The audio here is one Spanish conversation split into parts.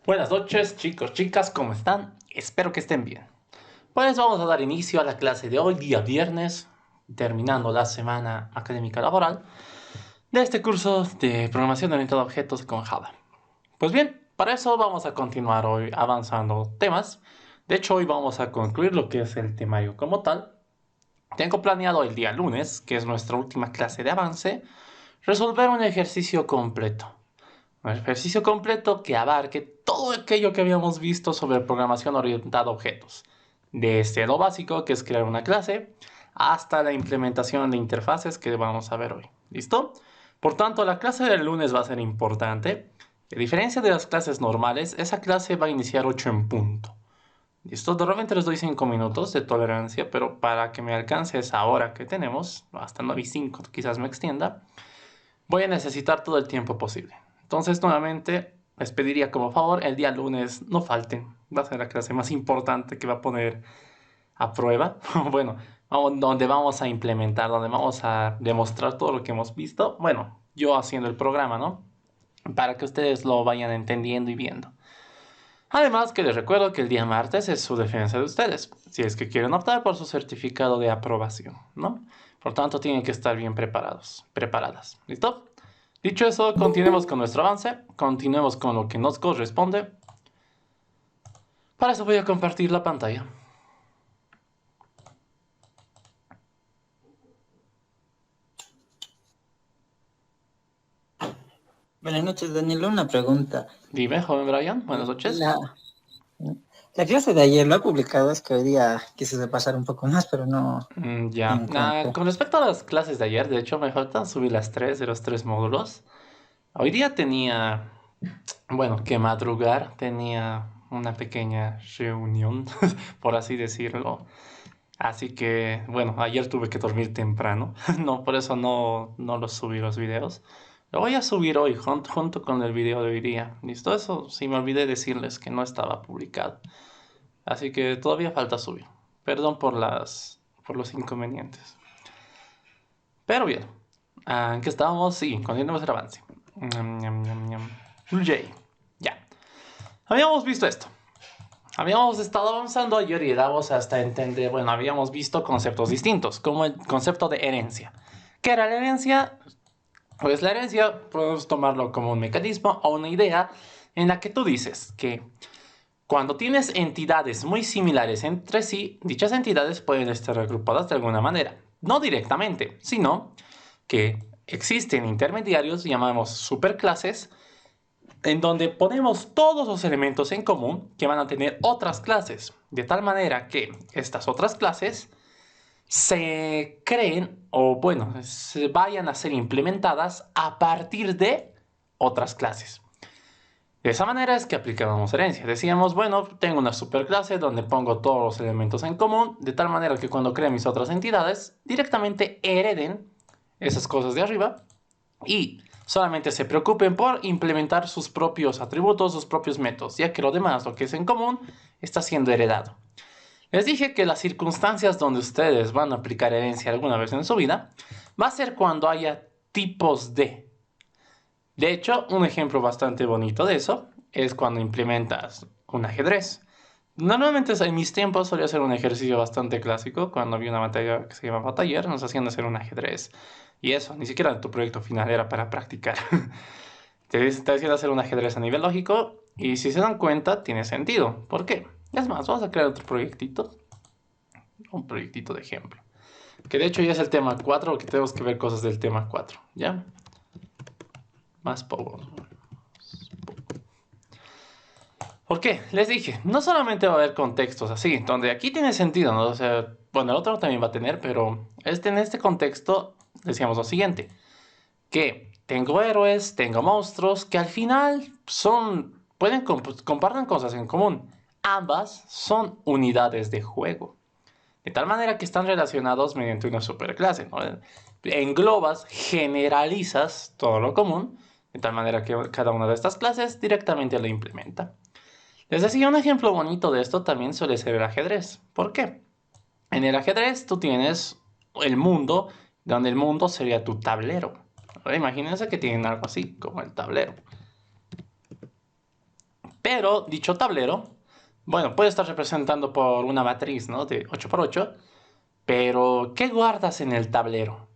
Buenas noches, chicos, chicas, ¿cómo están? Espero que estén bien. Pues vamos a dar inicio a la clase de hoy, día viernes, terminando la semana académica laboral de este curso de programación orientada a objetos con Java. Pues bien, para eso vamos a continuar hoy avanzando temas. De hecho, hoy vamos a concluir lo que es el temario como tal. Tengo planeado el día lunes, que es nuestra última clase de avance, resolver un ejercicio completo. Un ejercicio completo que abarque todo aquello que habíamos visto sobre programación orientada a objetos. Desde lo básico, que es crear una clase, hasta la implementación de interfaces que vamos a ver hoy. ¿Listo? Por tanto, la clase del lunes va a ser importante. A diferencia de las clases normales, esa clase va a iniciar 8 en punto. ¿Listo? Normalmente les doy 5 minutos de tolerancia, pero para que me alcance esa hora que tenemos, hasta 9 y 5 quizás me extienda, voy a necesitar todo el tiempo posible. Entonces, nuevamente, les pediría como favor, el día lunes no falten. Va a ser la clase más importante que va a poner a prueba. Bueno, donde vamos a implementar, donde vamos a demostrar todo lo que hemos visto. Bueno, yo haciendo el programa, ¿no? Para que ustedes lo vayan entendiendo y viendo. Además, que les recuerdo que el día martes es su defensa de ustedes, si es que quieren optar por su certificado de aprobación, ¿no? Por tanto, tienen que estar bien preparados, preparadas. ¿Listo? Dicho eso, continuemos con nuestro avance, continuemos con lo que nos corresponde. Para eso voy a compartir la pantalla. Buenas noches, Daniel. Una pregunta. Dime, joven Brian, buenas noches. La, la clase de ayer lo ha publicado, es que hoy día quise repasar un poco más, pero no Ya. encontré. Con respecto a las clases de ayer, de hecho, me faltan subir las tres de los tres módulos. Hoy día tenía, bueno, que madrugar, tenía una pequeña reunión, por así decirlo. Así que, bueno, ayer tuve que dormir temprano. No, por eso no los subí los videos. Lo voy a subir hoy junto con el video de hoy día. ¿Listo? Eso sí me olvidé decirles que no estaba publicado. Así que todavía falta subir. Perdón por los inconvenientes. Pero bien. ¿En qué estábamos? Sí, continuemos el avance. Jay. Ya. Habíamos visto esto. Habíamos estado avanzando ayer y damos hasta entender, bueno, habíamos visto conceptos distintos, como el concepto de herencia. ¿Qué era la herencia? Pues la herencia podemos tomarlo como un mecanismo o una idea en la que tú dices que cuando tienes entidades muy similares entre sí, dichas entidades pueden estar agrupadas de alguna manera. No directamente, sino que existen intermediarios, llamamos superclases, en donde ponemos todos los elementos en común que van a tener otras clases, de tal manera que estas otras clases se creen o bueno, se vayan a ser implementadas a partir de otras clases. De esa manera es que aplicábamos herencia. Decíamos, bueno, tengo una superclase donde pongo todos los elementos en común, de tal manera que cuando cree mis otras entidades, directamente hereden esas cosas de arriba y solamente se preocupen por implementar sus propios atributos, sus propios métodos, ya que lo demás, lo que es en común, está siendo heredado. Les dije que las circunstancias donde ustedes van a aplicar herencia alguna vez en su vida va a ser cuando haya tipos de. De hecho, un ejemplo bastante bonito de eso es cuando implementas un ajedrez. Normalmente en mis tiempos solía ser un ejercicio bastante clásico. Cuando había una materia que se llamaba taller, nos hacían hacer un ajedrez. Y eso, ni siquiera tu proyecto final era para practicar. Te hacían hacer un ajedrez a nivel lógico. Y si se dan cuenta, tiene sentido. ¿Por qué? Es más, vamos a crear otro proyectito. Un proyectito de ejemplo. Que de hecho ya es el tema 4, porque tenemos que ver cosas del tema 4. ¿Ya? Más power. ¿Por qué? Les dije, no solamente va a haber contextos así, donde aquí tiene sentido, ¿no? O sea, bueno, el otro también va a tener, pero en este contexto decíamos lo siguiente, que tengo héroes, tengo monstruos, que al final comparten cosas en común. Ambas son unidades de juego. De tal manera que están relacionados mediante una superclase, ¿no? Englobas, generalizas todo lo común, de tal manera que cada una de estas clases directamente lo implementa. Les decía, un ejemplo bonito de esto también suele ser el ajedrez. ¿Por qué? En el ajedrez tú tienes el mundo, donde el mundo sería tu tablero. Ahora imagínense que tienen algo así, como el tablero. Pero dicho tablero, bueno, puede estar representando por una matriz, ¿no? De 8 por 8. Pero, ¿qué guardas en el tablero?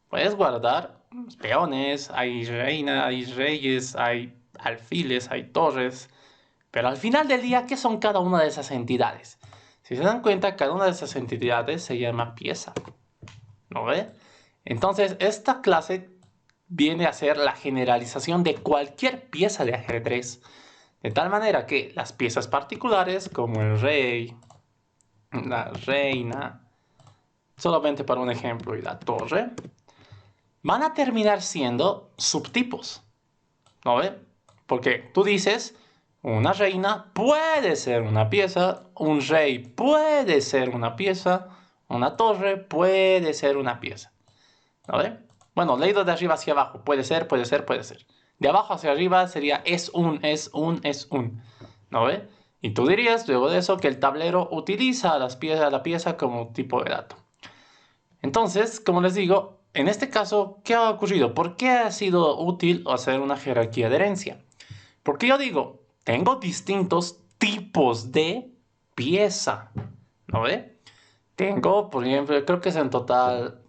Puedes guardar peones, hay reina, hay reyes, hay alfiles, hay torres. Pero al final del día, ¿qué son cada una de esas entidades? Si se dan cuenta, cada una de esas entidades se llama pieza. ¿No ve? Entonces, esta clase viene a ser la generalización de cualquier pieza de ajedrez. De tal manera que las piezas particulares, como el rey, la reina, solamente para un ejemplo, y la torre, van a terminar siendo subtipos. ¿No ve? Porque tú dices, una reina puede ser una pieza, un rey puede ser una pieza, una torre puede ser una pieza. ¿No ve? Bueno, leído de arriba hacia abajo, puede ser, puede ser, puede ser. De abajo hacia arriba sería es un. ¿No ve? Y tú dirías, luego de eso, que el tablero utiliza a la pieza como tipo de dato. Entonces, como les digo, en este caso, ¿qué ha ocurrido? ¿Por qué ha sido útil hacer una jerarquía de herencia? Porque yo digo, tengo distintos tipos de pieza, ¿no ve? Tengo, por ejemplo, creo que es en total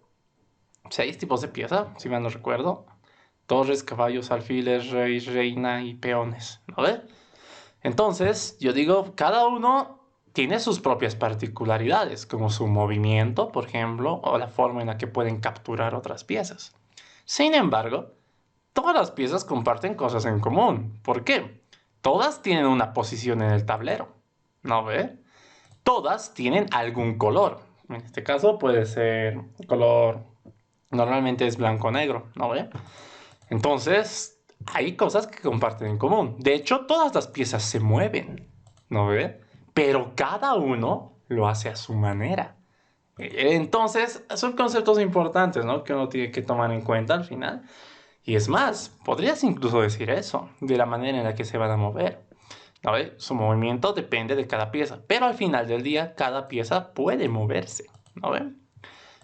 6 tipos de pieza, si mal no recuerdo. Torres, caballos, alfiles, rey, reina y peones, ¿no ve? Entonces, yo digo, cada uno tiene sus propias particularidades, como su movimiento, por ejemplo, o la forma en la que pueden capturar otras piezas. Sin embargo, todas las piezas comparten cosas en común. ¿Por qué? Todas tienen una posición en el tablero, ¿no ve? Todas tienen algún color. En este caso puede ser color, normalmente es blanco-negro, ¿no ve? Entonces, hay cosas que comparten en común. De hecho, todas las piezas se mueven, ¿no ve? Pero cada uno lo hace a su manera. Entonces, son conceptos importantes, ¿no? Que uno tiene que tomar en cuenta al final. Y es más, podrías incluso decir eso, de la manera en la que se van a mover. ¿No ve? Su movimiento depende de cada pieza, pero al final del día, cada pieza puede moverse, ¿no ve?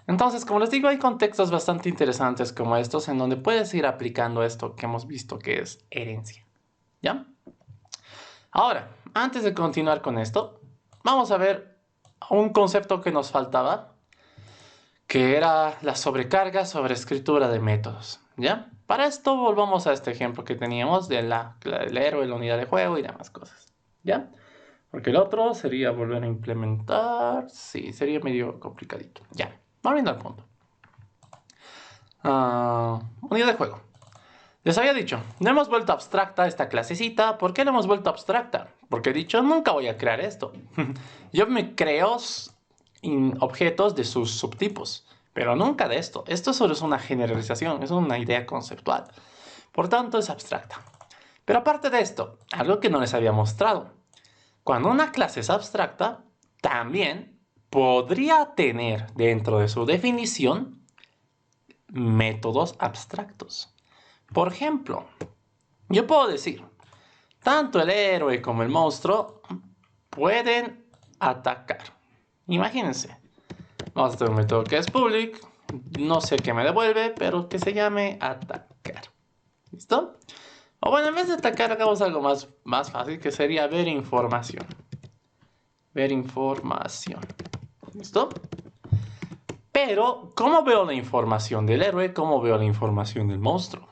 Entonces, como les digo, hay contextos bastante interesantes como estos en donde puedes ir aplicando esto que hemos visto que es herencia. ¿Ya? Ahora, antes de continuar con esto, vamos a ver un concepto que nos faltaba, que era la sobrecarga sobre escritura de métodos. ¿Ya? Para esto volvamos a este ejemplo que teníamos del héroe, la unidad de juego y demás cosas. ¿Ya? Porque el otro sería volver a implementar. Sí, sería medio complicadito. Ya, volviendo al punto. Unidad de juego. Les había dicho, no hemos vuelto abstracta esta clasecita. ¿Por qué no hemos vuelto abstracta? Porque he dicho, nunca voy a crear esto. Yo me creo objetos de sus subtipos, pero nunca de esto. Esto solo es una generalización, es una idea conceptual. Por tanto, es abstracta. Pero aparte de esto, algo que no les había mostrado. Cuando una clase es abstracta, también podría tener dentro de su definición métodos abstractos. Por ejemplo, yo puedo decir, tanto el héroe como el monstruo pueden atacar. Imagínense, vamos a tener un método que es public, no sé qué me devuelve, pero que se llame atacar. ¿Listo? O bueno, en vez de atacar, hagamos algo más fácil, que sería ver información. Ver información. ¿Listo? Pero, ¿cómo veo la información del héroe? ¿Cómo veo la información del monstruo?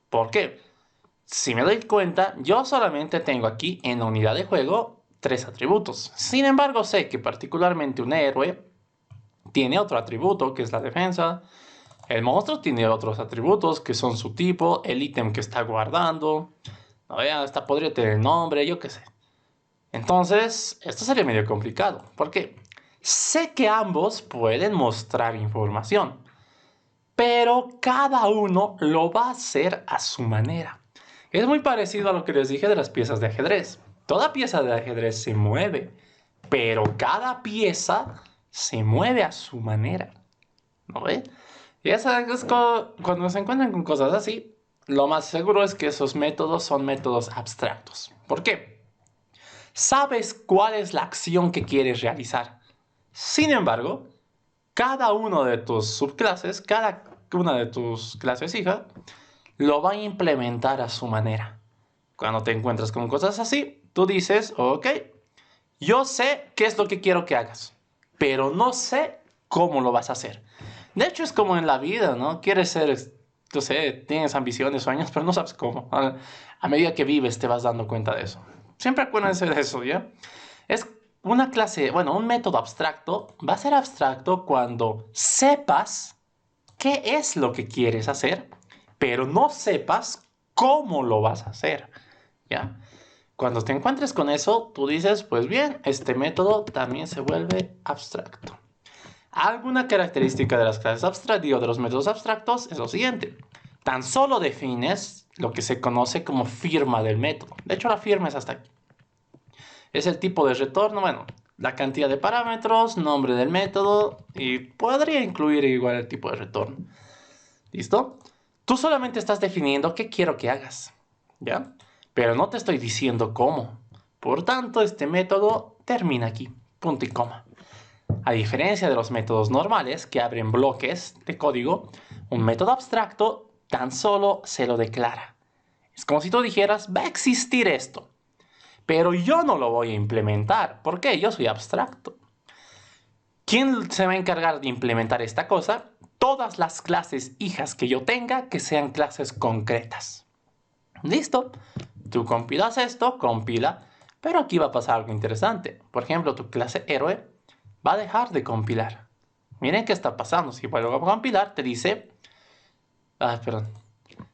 ¿Por qué? Si me doy cuenta, yo solamente tengo aquí en la unidad de juego 3 atributos. Sin embargo, sé que particularmente un héroe tiene otro atributo, que es la defensa. El monstruo tiene otros atributos, que son su tipo, el ítem que está guardando. No, hasta podría tener el nombre, yo qué sé. Entonces, esto sería medio complicado. ¿Por qué? Sé que ambos pueden mostrar información, pero cada uno lo va a hacer a su manera. Es muy parecido a lo que les dije de las piezas de ajedrez. Toda pieza de ajedrez se mueve, pero cada pieza se mueve a su manera. ¿No ve? Y esa es cuando se encuentran con cosas así, lo más seguro es que esos métodos son métodos abstractos. ¿Por qué? Sabes cuál es la acción que quieres realizar. Sin embargo, cada uno de tus subclases, cada una de tus clases hija, lo va a implementar a su manera. Cuando te encuentras con cosas así, Tú dices, ok, yo sé qué es lo que quiero que hagas, pero no sé cómo lo vas a hacer. De hecho, es como en la vida, ¿no? Quieres ser, no sé, tienes ambiciones, sueños, pero no sabes cómo. A medida que vives te vas dando cuenta de eso. Siempre acuérdense de eso, ¿ya? Es una clase, bueno, un método abstracto va a ser abstracto cuando sepas qué es lo que quieres hacer, pero no sepas cómo lo vas a hacer, ¿ya? Cuando te encuentres con eso, tú dices, pues bien, este método también se vuelve abstracto. Alguna característica de las clases abstractas, digo, de los métodos abstractos, es lo siguiente. Tan solo defines lo que se conoce como firma del método. De hecho, la firma es hasta aquí. Es el tipo de retorno, bueno, la cantidad de parámetros, nombre del método y podría incluir igual el tipo de retorno. ¿Listo? Tú solamente estás definiendo qué quiero que hagas, ¿ya? Pero no te estoy diciendo cómo. Por tanto, este método termina aquí, punto y coma. A diferencia de los métodos normales que abren bloques de código, un método abstracto tan solo se lo declara. Es como si tú dijeras, va a existir esto, pero yo no lo voy a implementar. ¿Por qué? Yo soy abstracto. ¿Quién se va a encargar de implementar esta cosa? Todas las clases hijas que yo tenga que sean clases concretas. ¿Listo? Tú compilas esto, compila, pero aquí va a pasar algo interesante. Por ejemplo, tu clase héroe va a dejar de compilar. Miren qué está pasando. Si vuelvo a compilar, te dice... perdón.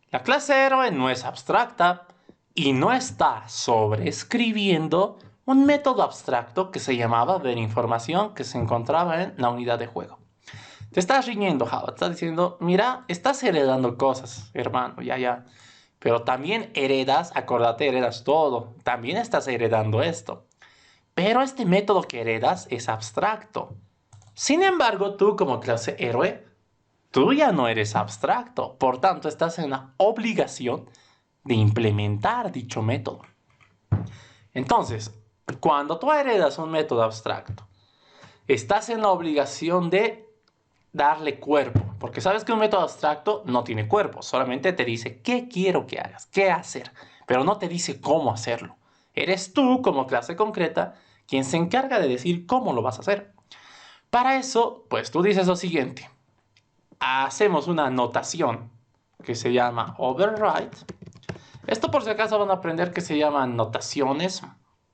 La clase héroe no es abstracta y no está sobreescribiendo un método abstracto que se llamaba ver información que se encontraba en la unidad de juego. Te estás riñendo, Java. Te estás diciendo, mira, estás heredando cosas, hermano, ya. Pero también heredas, acordate, heredas todo. También estás heredando esto. Pero este método que heredas es abstracto. Sin embargo, tú como clase héroe, tú ya no eres abstracto. Por tanto, estás en la obligación de implementar dicho método. Entonces, cuando tú heredas un método abstracto, estás en la obligación de darle cuerpo. Porque sabes que un método abstracto no tiene cuerpo. Solamente te dice qué quiero que hagas, qué hacer. Pero no te dice cómo hacerlo. Eres tú, como clase concreta, quien se encarga de decir cómo lo vas a hacer. Para eso, pues tú dices lo siguiente. Hacemos una notación que se llama override. Esto por si acaso van a aprender que se llaman notaciones.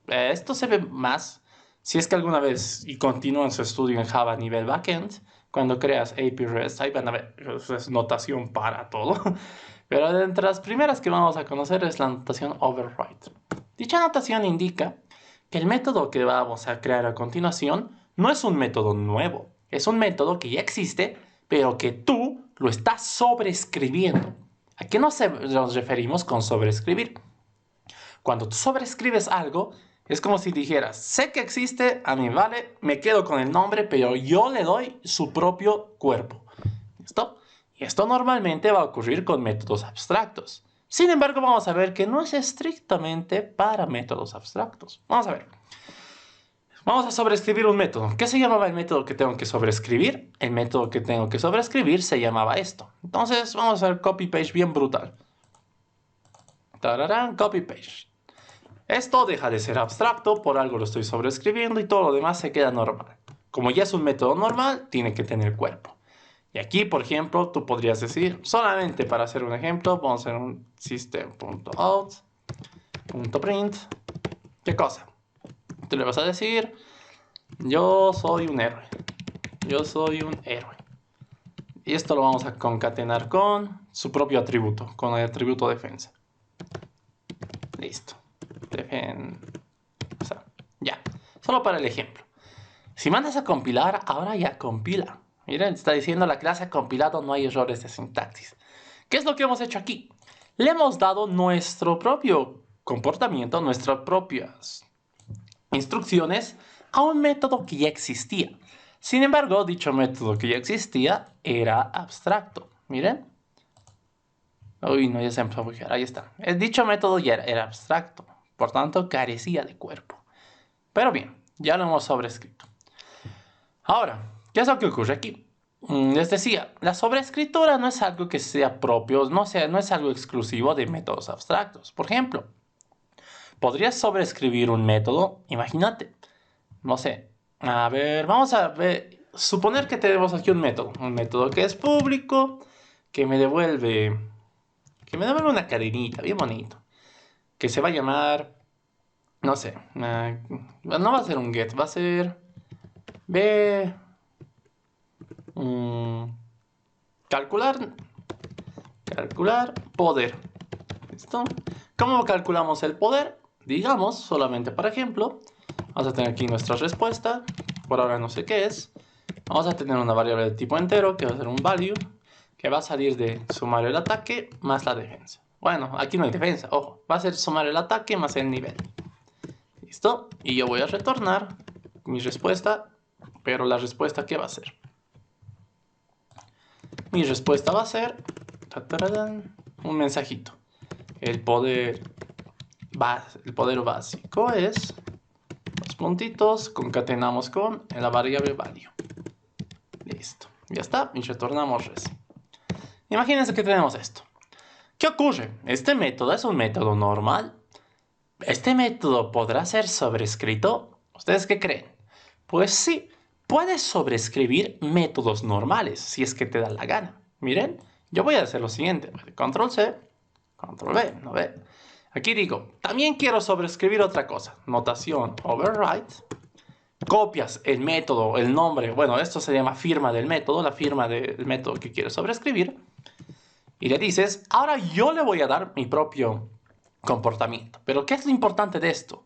Esto se ve más si es que alguna vez y continúan su estudio en Java a nivel backend. Cuando creas API REST, ahí van a ver, es notación para todo. Pero de entre las primeras que vamos a conocer es la notación override. Dicha notación indica que el método que vamos a crear a continuación no es un método nuevo. Es un método que ya existe, pero que tú lo estás sobreescribiendo. ¿A qué nos referimos con sobreescribir? Cuando tú sobreescribes algo, es como si dijeras, sé que existe, a mí vale, me quedo con el nombre, pero yo le doy su propio cuerpo. ¿Listo? Y esto normalmente va a ocurrir con métodos abstractos. Sin embargo, vamos a ver que no es estrictamente para métodos abstractos. Vamos a ver. Vamos a sobreescribir un método. ¿Qué se llamaba el método que tengo que sobreescribir? El método que tengo que sobreescribir se llamaba esto. Entonces, vamos a hacer copy-paste bien brutal. Tararán, copy-paste. Esto deja de ser abstracto, por algo lo estoy sobreescribiendo y todo lo demás se queda normal. Como ya es un método normal, tiene que tener cuerpo. Y aquí, por ejemplo, tú podrías decir, solamente para hacer un ejemplo, vamos a hacer un system.out.print. ¿Qué cosa? Tú le vas a decir, yo soy un héroe. Yo soy un héroe. Y esto lo vamos a concatenar con su propio atributo, con el atributo defensa. Listo. Defensa. Ya. Solo para el ejemplo. Si mandas a compilar, ahora ya compila. Miren, está diciendo la clase ha compilado, no hay errores de sintaxis. ¿Qué es lo que hemos hecho aquí? Le hemos dado nuestro propio comportamiento, nuestras propias instrucciones a un método que ya existía. Sin embargo, dicho método que ya existía era abstracto. Miren. Uy, no, ya se empezó a buguear. Ahí está. Dicho método ya era abstracto. Por tanto, carecía de cuerpo. Pero bien, ya lo hemos sobrescrito. Ahora, ¿qué es lo que ocurre aquí? Les decía, la sobreescritura no es algo que sea propio, no es algo exclusivo de métodos abstractos. Por ejemplo, Podrías sobreescribir un método, imagínate, no sé, a ver, vamos a ver, suponer que tenemos aquí un método que es público, que me devuelve una cadenita, bien bonito, que se va a llamar, no sé, no va a ser un get, va a ser b, calcular poder. ¿Listo? ¿Cómo calculamos el poder? Digamos, solamente para ejemplo, vamos a tener aquí nuestra respuesta. Por ahora no sé qué es. Vamos a tener una variable de tipo entero que va a ser un value, que va a salir de sumar el ataque más la defensa. Bueno, aquí no hay defensa, ojo. Va a ser sumar el ataque más el nivel. ¿Listo? Y yo voy a retornar mi respuesta, pero la respuesta ¿qué va a ser? Mi respuesta va a ser un mensajito. El poder básico es los puntitos, concatenamos con la variable value. Listo, ya está, y retornamos res. Imagínense que tenemos esto. ¿Qué ocurre? Este método es un método normal. ¿Este método podrá ser sobrescrito? ¿Ustedes qué creen? Pues sí, puedes sobreescribir métodos normales si es que te da la gana. Miren, yo voy a hacer lo siguiente. Control C, Control V, ¿no ve? Aquí digo, también quiero sobreescribir otra cosa. Notación override. Copias el método, el nombre. Bueno, esto se llama firma del método, la firma del método que quieres sobreescribir. Y le dices, ahora yo le voy a dar mi propio comportamiento. Pero ¿qué es lo importante de esto?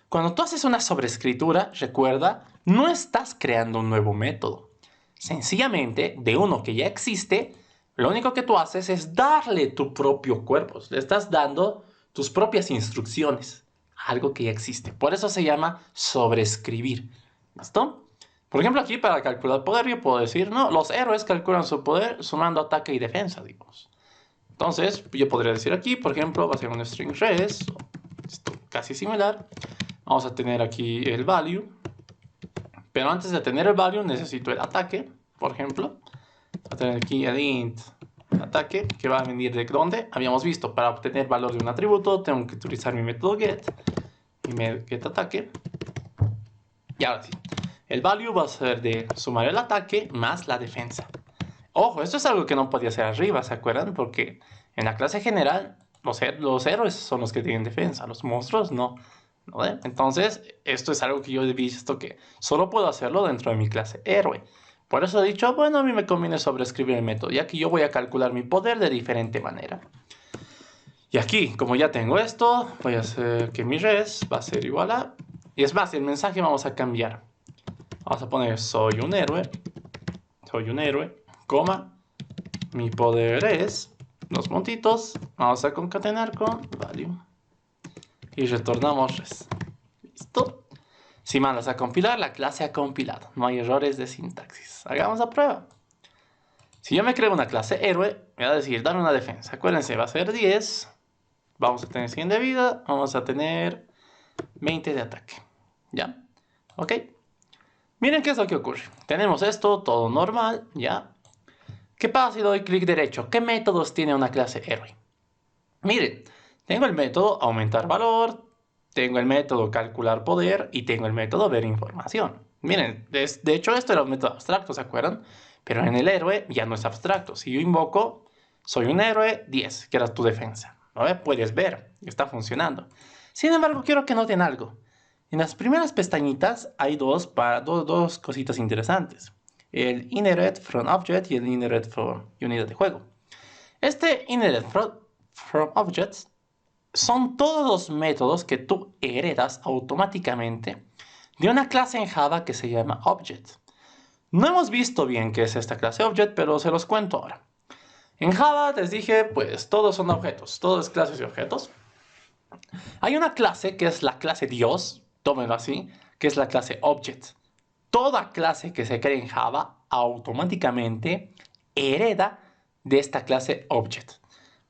Cuando tú haces una sobreescritura, recuerda, no estás creando un nuevo método. Sencillamente, de uno que ya existe, lo único que tú haces es darle tu propio cuerpo. Le estás dando tus propias instrucciones a algo que ya existe. Por eso se llama sobreescribir. ¿Listo? Por ejemplo, aquí para calcular poder, yo puedo decir, no, los héroes calculan su poder sumando ataque y defensa, digamos. Entonces, yo podría decir aquí, por ejemplo, va a ser un string res, casi similar. Vamos a tener aquí el value. Pero antes de tener el value, necesito el ataque, por ejemplo. Voy a tener aquí el int ataque, que va a venir de dónde. Habíamos visto, para obtener valor de un atributo, tengo que utilizar mi método get. Y mi get ataque. Y ahora sí. El value va a ser de sumar el ataque más la defensa. Ojo, esto es algo que no podía hacer arriba, ¿se acuerdan? Porque en la clase general, los héroes son los que tienen defensa, los monstruos no. ¿No? Entonces, esto es algo que yo he visto que solo puedo hacerlo dentro de mi clase héroe. Por eso he dicho, bueno, a mí me conviene sobreescribir el método, ya que yo voy a calcular mi poder de diferente manera. Y aquí, como ya tengo esto, voy a hacer que mi res va a ser igual a... Y es más, el mensaje vamos a cambiar. Vamos a poner soy un héroe, coma, mi poder es, los puntitos, vamos a concatenar con value. Y retornamos res. ¿Listo? Si mandas a compilar, la clase ha compilado. No hay errores de sintaxis. Hagamos la prueba. Si yo me creo una clase héroe, me va a decir, dame una defensa. Acuérdense, va a ser 10. Vamos a tener 100 de vida. Vamos a tener 20 de ataque. ¿Ya? ¿Ok? Miren qué es lo que ocurre. Tenemos esto, todo normal, ¿ya? ¿Qué pasa si doy clic derecho? ¿Qué métodos tiene una clase héroe? Miren, tengo el método aumentar valor, tengo el método calcular poder y tengo el método ver información. Miren, de hecho esto era un método abstracto, ¿se acuerdan? Pero en el héroe ya no es abstracto. Si yo invoco, soy un héroe 10, que era tu defensa. ¿No? Puedes ver, está funcionando. Sin embargo, quiero que noten algo. En las primeras pestañitas hay dos cositas interesantes. El inherit from object y el inherit from unidad de juego. Este inherit from objects son todos los métodos que tú heredas automáticamente de una clase en Java que se llama Object. No hemos visto bien qué es esta clase Object, pero se los cuento ahora. En Java les dije, pues todos son objetos, todo es clases y objetos. Hay una clase que es la clase Dios, tómenlo así, que es la clase Object. Toda clase que se cree en Java automáticamente hereda de esta clase Object.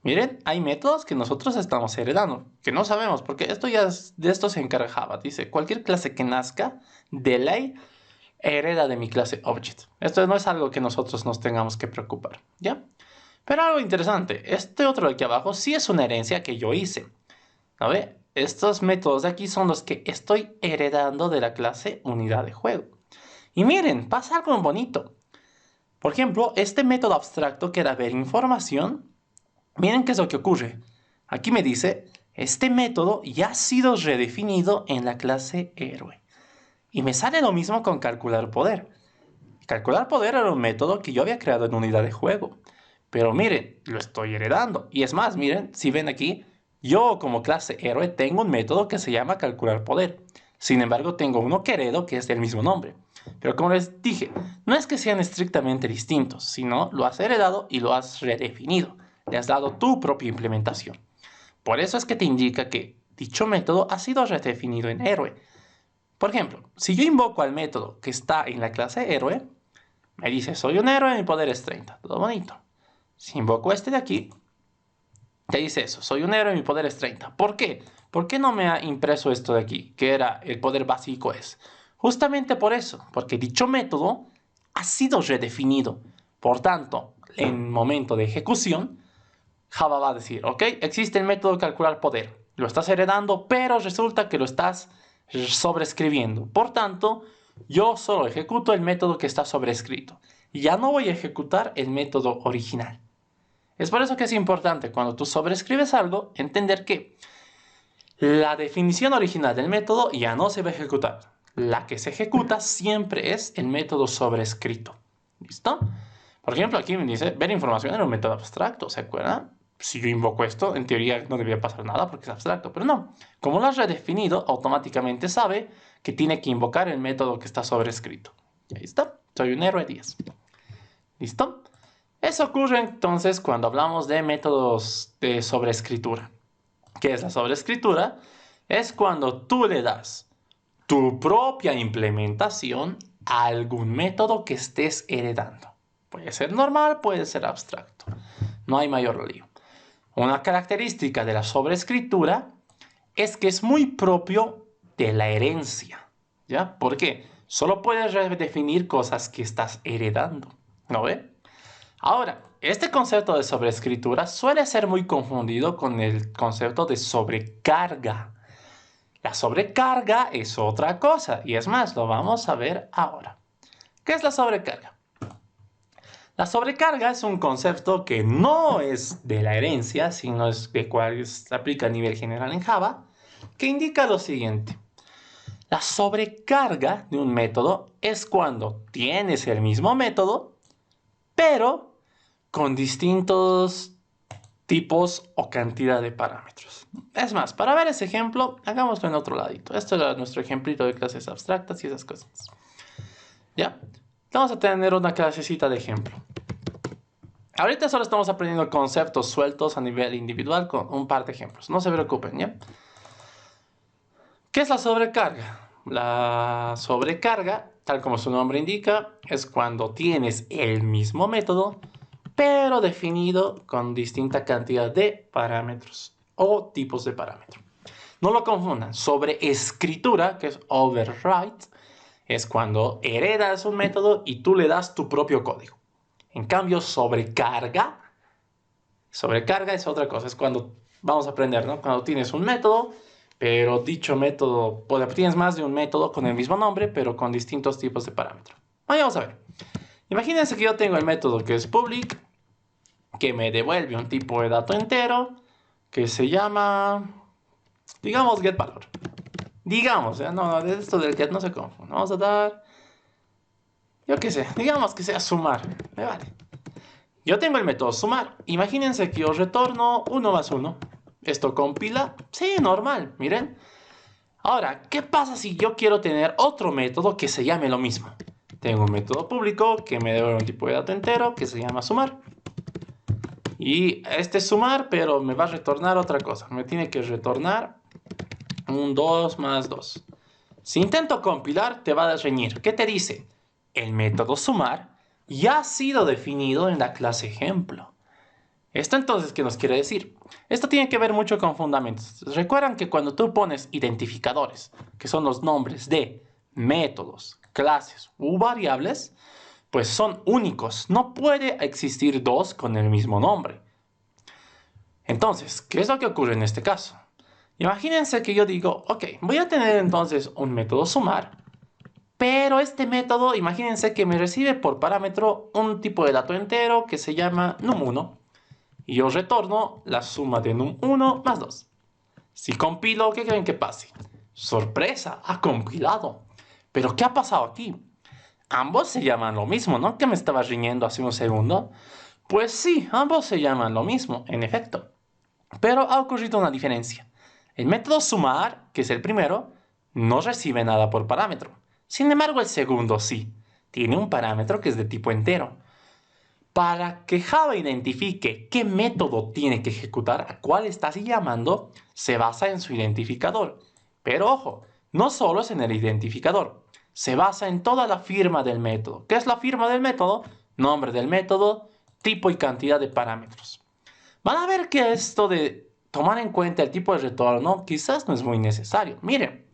Miren, hay métodos que nosotros estamos heredando, que no sabemos, porque de esto se encarga Java. Dice, cualquier clase que nazca de ley hereda de mi clase Object. Esto no es algo que nosotros nos tengamos que preocupar, ¿ya? Pero algo interesante, este otro de aquí abajo sí es una herencia que yo hice. ¿No ve? estos métodos de aquí son los que estoy heredando de la clase unidad de juego. Y miren, pasa algo bonito. Por ejemplo, este método abstracto que era ver información, miren qué es lo que ocurre. Aquí me dice, este método ya ha sido redefinido en la clase héroe. Y me sale lo mismo con calcular poder. Calcular poder era un método que yo había creado en unidad de juego. Pero miren, lo estoy heredando. Y es más, miren, si ven aquí, yo como clase héroe tengo un método que se llama calcular poder. Sin embargo, tengo uno que heredo que es del mismo nombre. Pero como les dije, no es que sean estrictamente distintos, sino lo has heredado y lo has redefinido. Le has dado tu propia implementación. Por eso es que te indica que dicho método ha sido redefinido en héroe. Por ejemplo, si yo invoco al método que está en la clase héroe, me dice soy un héroe y mi poder es 30. Todo bonito. Si invoco este de aquí, te dice eso, soy un héroe y mi poder es 30. ¿Por qué? ¿Por qué no me ha impreso esto de aquí? Que era el poder básico es. Justamente por eso, porque dicho método ha sido redefinido. Por tanto, en momento de ejecución, Java va a decir, ok, existe el método de calcular poder. Lo estás heredando, pero resulta que lo estás sobrescribiendo. Por tanto, yo solo ejecuto el método que está sobrescrito. Y ya no voy a ejecutar el método original. Es por eso que es importante cuando tú sobrescribes algo, entender que la definición original del método ya no se va a ejecutar. La que se ejecuta siempre es el método sobrescrito. ¿Listo? Por ejemplo, aquí me dice, ver información era un método abstracto, ¿se acuerdan? Si yo invoco esto, en teoría no debería pasar nada porque es abstracto, pero no. Como lo has redefinido, automáticamente sabe que tiene que invocar el método que está sobrescrito. Y ahí está, soy un héroe 10. ¿Listo? Eso ocurre entonces cuando hablamos de métodos de sobrescritura. ¿Qué es la sobrescritura? Es cuando tú le das tu propia implementación a algún método que estés heredando. Puede ser normal, puede ser abstracto. No hay mayor lío. Una característica de la sobrescritura es que es muy propio de la herencia. ¿Ya? ¿Por qué? Solo puedes redefinir cosas que estás heredando. ¿No ve? Ahora, este concepto de sobreescritura suele ser muy confundido con el concepto de sobrecarga. La sobrecarga es otra cosa, y es más, lo vamos a ver ahora. ¿Qué es la sobrecarga? La sobrecarga es un concepto que no es de la herencia, sino es de cual se aplica a nivel general en Java, que indica lo siguiente. La sobrecarga de un método es cuando tienes el mismo método, pero con distintos tipos o cantidad de parámetros. Es más, para ver ese ejemplo, hagámoslo en otro ladito. Esto era nuestro ejemplito de clases abstractas y esas cosas. ¿Ya? Vamos a tener una clasecita de ejemplo. Ahorita solo estamos aprendiendo conceptos sueltos a nivel individual con un par de ejemplos. No se preocupen, ¿ya? ¿Qué es la sobrecarga? La sobrecarga, tal como su nombre indica, es cuando tienes el mismo método, pero definido con distinta cantidad de parámetros o tipos de parámetros. No lo confundan. Sobreescritura, que es overwrite, es cuando heredas un método y tú le das tu propio código. En cambio, sobrecarga es otra cosa. Es cuando, vamos a aprender, ¿no? Cuando tienes un método, pero dicho método, tienes más de un método con el mismo nombre, pero con distintos tipos de parámetros. Vamos a ver. Imagínense que yo tengo el método que es public, que me devuelve un tipo de dato entero, que se llama, digamos, getValor. Digamos, no, de esto del get no se confunde. Vamos a dar, yo qué sé, digamos que sea sumar. Me vale. Yo tengo el método sumar. Imagínense que yo retorno 1 más 1. ¿Esto compila? Sí, normal, miren. Ahora, ¿qué pasa si yo quiero tener otro método que se llame lo mismo? Tengo un método público que me devuelve un tipo de dato entero que se llama sumar. Y este es sumar, pero me va a retornar otra cosa. Me tiene que retornar un 2 más 2. Si intento compilar, te va a reñir. ¿Qué te dice? El método sumar ya ha sido definido en la clase ejemplo. ¿Esto entonces qué nos quiere decir? Esto tiene que ver mucho con fundamentos. Recuerdan que cuando tú pones identificadores, que son los nombres de métodos, clases u variables, pues son únicos. No puede existir dos con el mismo nombre. Entonces, ¿qué es lo que ocurre en este caso? Imagínense que yo digo, ok, voy a tener entonces un método sumar, pero este método, imagínense que me recibe por parámetro un tipo de dato entero que se llama num1. Y yo retorno la suma de num1 más 2. Si compilo, ¿qué creen que pase? ¡Sorpresa! Ha compilado. ¿Pero qué ha pasado aquí? Ambos se llaman lo mismo, ¿no? ¿Que me estaba riñendo hace un segundo? Pues sí, ambos se llaman lo mismo, en efecto. Pero ha ocurrido una diferencia. El método sumar, que es el primero, no recibe nada por parámetro. Sin embargo, el segundo sí. Tiene un parámetro que es de tipo entero. Para que Java identifique qué método tiene que ejecutar, a cuál estás llamando, se basa en su identificador. Pero ojo, no solo es en el identificador, se basa en toda la firma del método. ¿Qué es la firma del método? Nombre del método, tipo y cantidad de parámetros. Van a ver que esto de tomar en cuenta el tipo de retorno quizás no es muy necesario. Miren,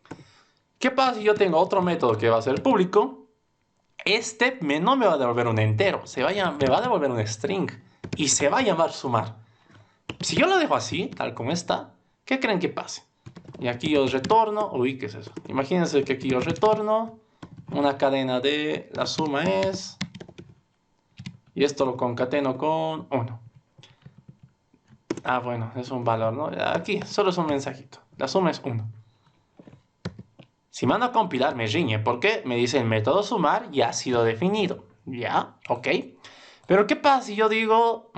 ¿qué pasa si yo tengo otro método que va a ser público? No me va a devolver un entero, me va a devolver un string y se va a llamar sumar. Si yo lo dejo así, tal como está, ¿qué creen que pase? Y aquí yo retorno, uy, ¿qué es eso? Imagínense que aquí yo retorno una cadena de la suma es, y esto lo concateno con 1. Ah, bueno, es un valor, ¿no? Aquí solo es un mensajito, la suma es 1. Si mando a compilar me riñe porque me dice el método sumar ya ha sido definido. Ya, ok. Pero ¿qué pasa si yo digo,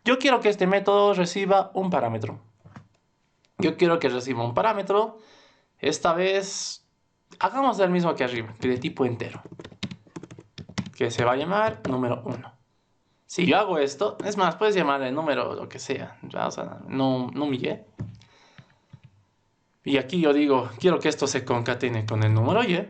yo quiero que este método reciba un parámetro? Yo quiero que reciba un parámetro. Esta vez, hagamos el mismo que arriba, que de tipo entero. Que se va a llamar número 1. Si yo hago esto, es más, puedes llamarle número lo que sea. O sea, no y. Y aquí yo digo, quiero que esto se concatene con el número y.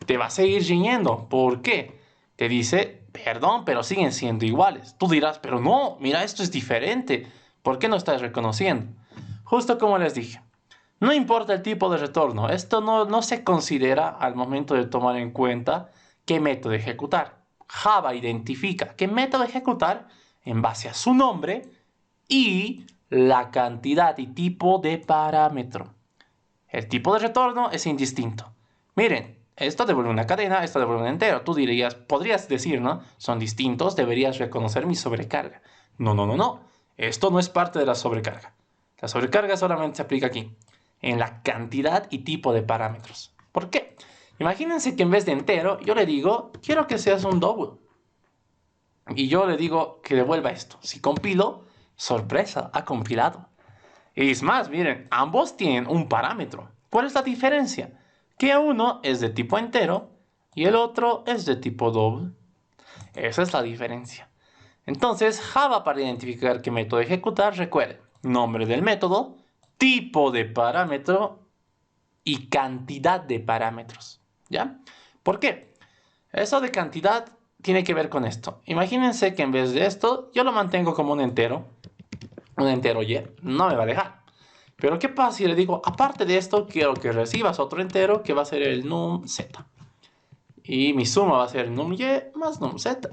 Te va a seguir riñendo. ¿Por qué? Te dice, perdón, pero siguen siendo iguales. Tú dirás, pero no, mira, esto es diferente. ¿Por qué no estás reconociendo? Justo como les dije, no importa el tipo de retorno. Esto no se considera al momento de tomar en cuenta qué método ejecutar. Java identifica qué método ejecutar en base a su nombre y la cantidad y tipo de parámetro. El tipo de retorno es indistinto. Miren, esto devuelve una cadena, esto devuelve un entero. Tú dirías, podrías decir, ¿no? Son distintos, deberías reconocer mi sobrecarga. No. Esto no es parte de la sobrecarga. La sobrecarga solamente se aplica aquí, en la cantidad y tipo de parámetros. ¿Por qué? Imagínense que en vez de entero, yo le digo, quiero que seas un double. Y yo le digo que devuelva esto. Si compilo, sorpresa, ha compilado. Y es más, miren, ambos tienen un parámetro. ¿Cuál es la diferencia? Que uno es de tipo entero y el otro es de tipo doble. Esa es la diferencia. Entonces, Java para identificar qué método ejecutar, recuerde, nombre del método, tipo de parámetro y cantidad de parámetros. ¿Ya? ¿Por qué? Eso de cantidad tiene que ver con esto. Imagínense que en vez de esto, yo lo mantengo como un entero y, no me va a dejar. Pero ¿qué pasa si le digo, aparte de esto, quiero que recibas otro entero que va a ser el num z? Y mi suma va a ser num y más num z.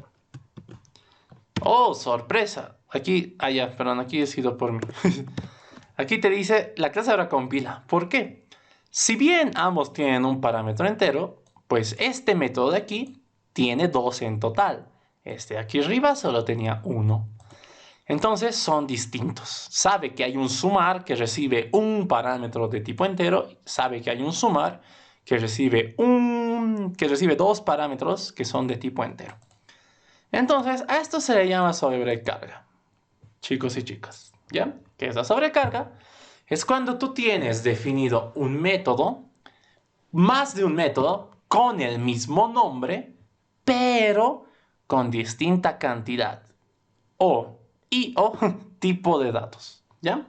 ¡Oh, sorpresa! Aquí, perdón, aquí he sido por mí. Aquí te dice, la clase ahora compila. ¿Por qué? Si bien ambos tienen un parámetro entero, pues este método de aquí tiene 2 en total. Este de aquí arriba solo tenía 1. Entonces son distintos. Sabe que hay un sumar que recibe un parámetro de tipo entero. Sabe que hay un sumar que recibe 2 parámetros que son de tipo entero. Entonces a esto se le llama sobrecarga. Chicos y chicas, ¿ya? ¿Qué es la sobrecarga? Es cuando tú tienes definido un método, más de un método, con el mismo nombre, pero con distinta cantidad o tipo de datos, ¿ya?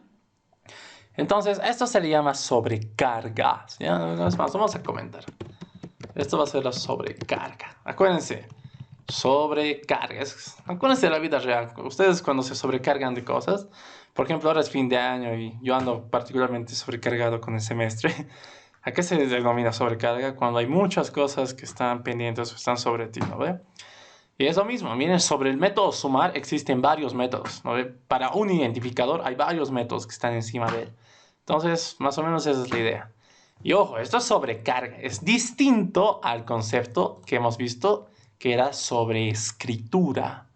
Entonces, esto se le llama sobrecarga, ¿ya? Es más, vamos a comentar. Esto va a ser la sobrecarga. Acuérdense, sobrecarga. Acuérdense de la vida real. Ustedes cuando se sobrecargan de cosas, por ejemplo, ahora es fin de año y yo ando particularmente sobrecargado con el semestre. ¿A qué se denomina sobrecarga? Cuando hay muchas cosas que están pendientes o están sobre ti, ¿no ve? Y es lo mismo, miren, sobre el método sumar existen varios métodos, ¿no ve? Para un identificador hay varios métodos que están encima de él. Entonces, más o menos esa es la idea. Y ojo, esto es sobrecarga. Es distinto al concepto que hemos visto que era sobreescritura.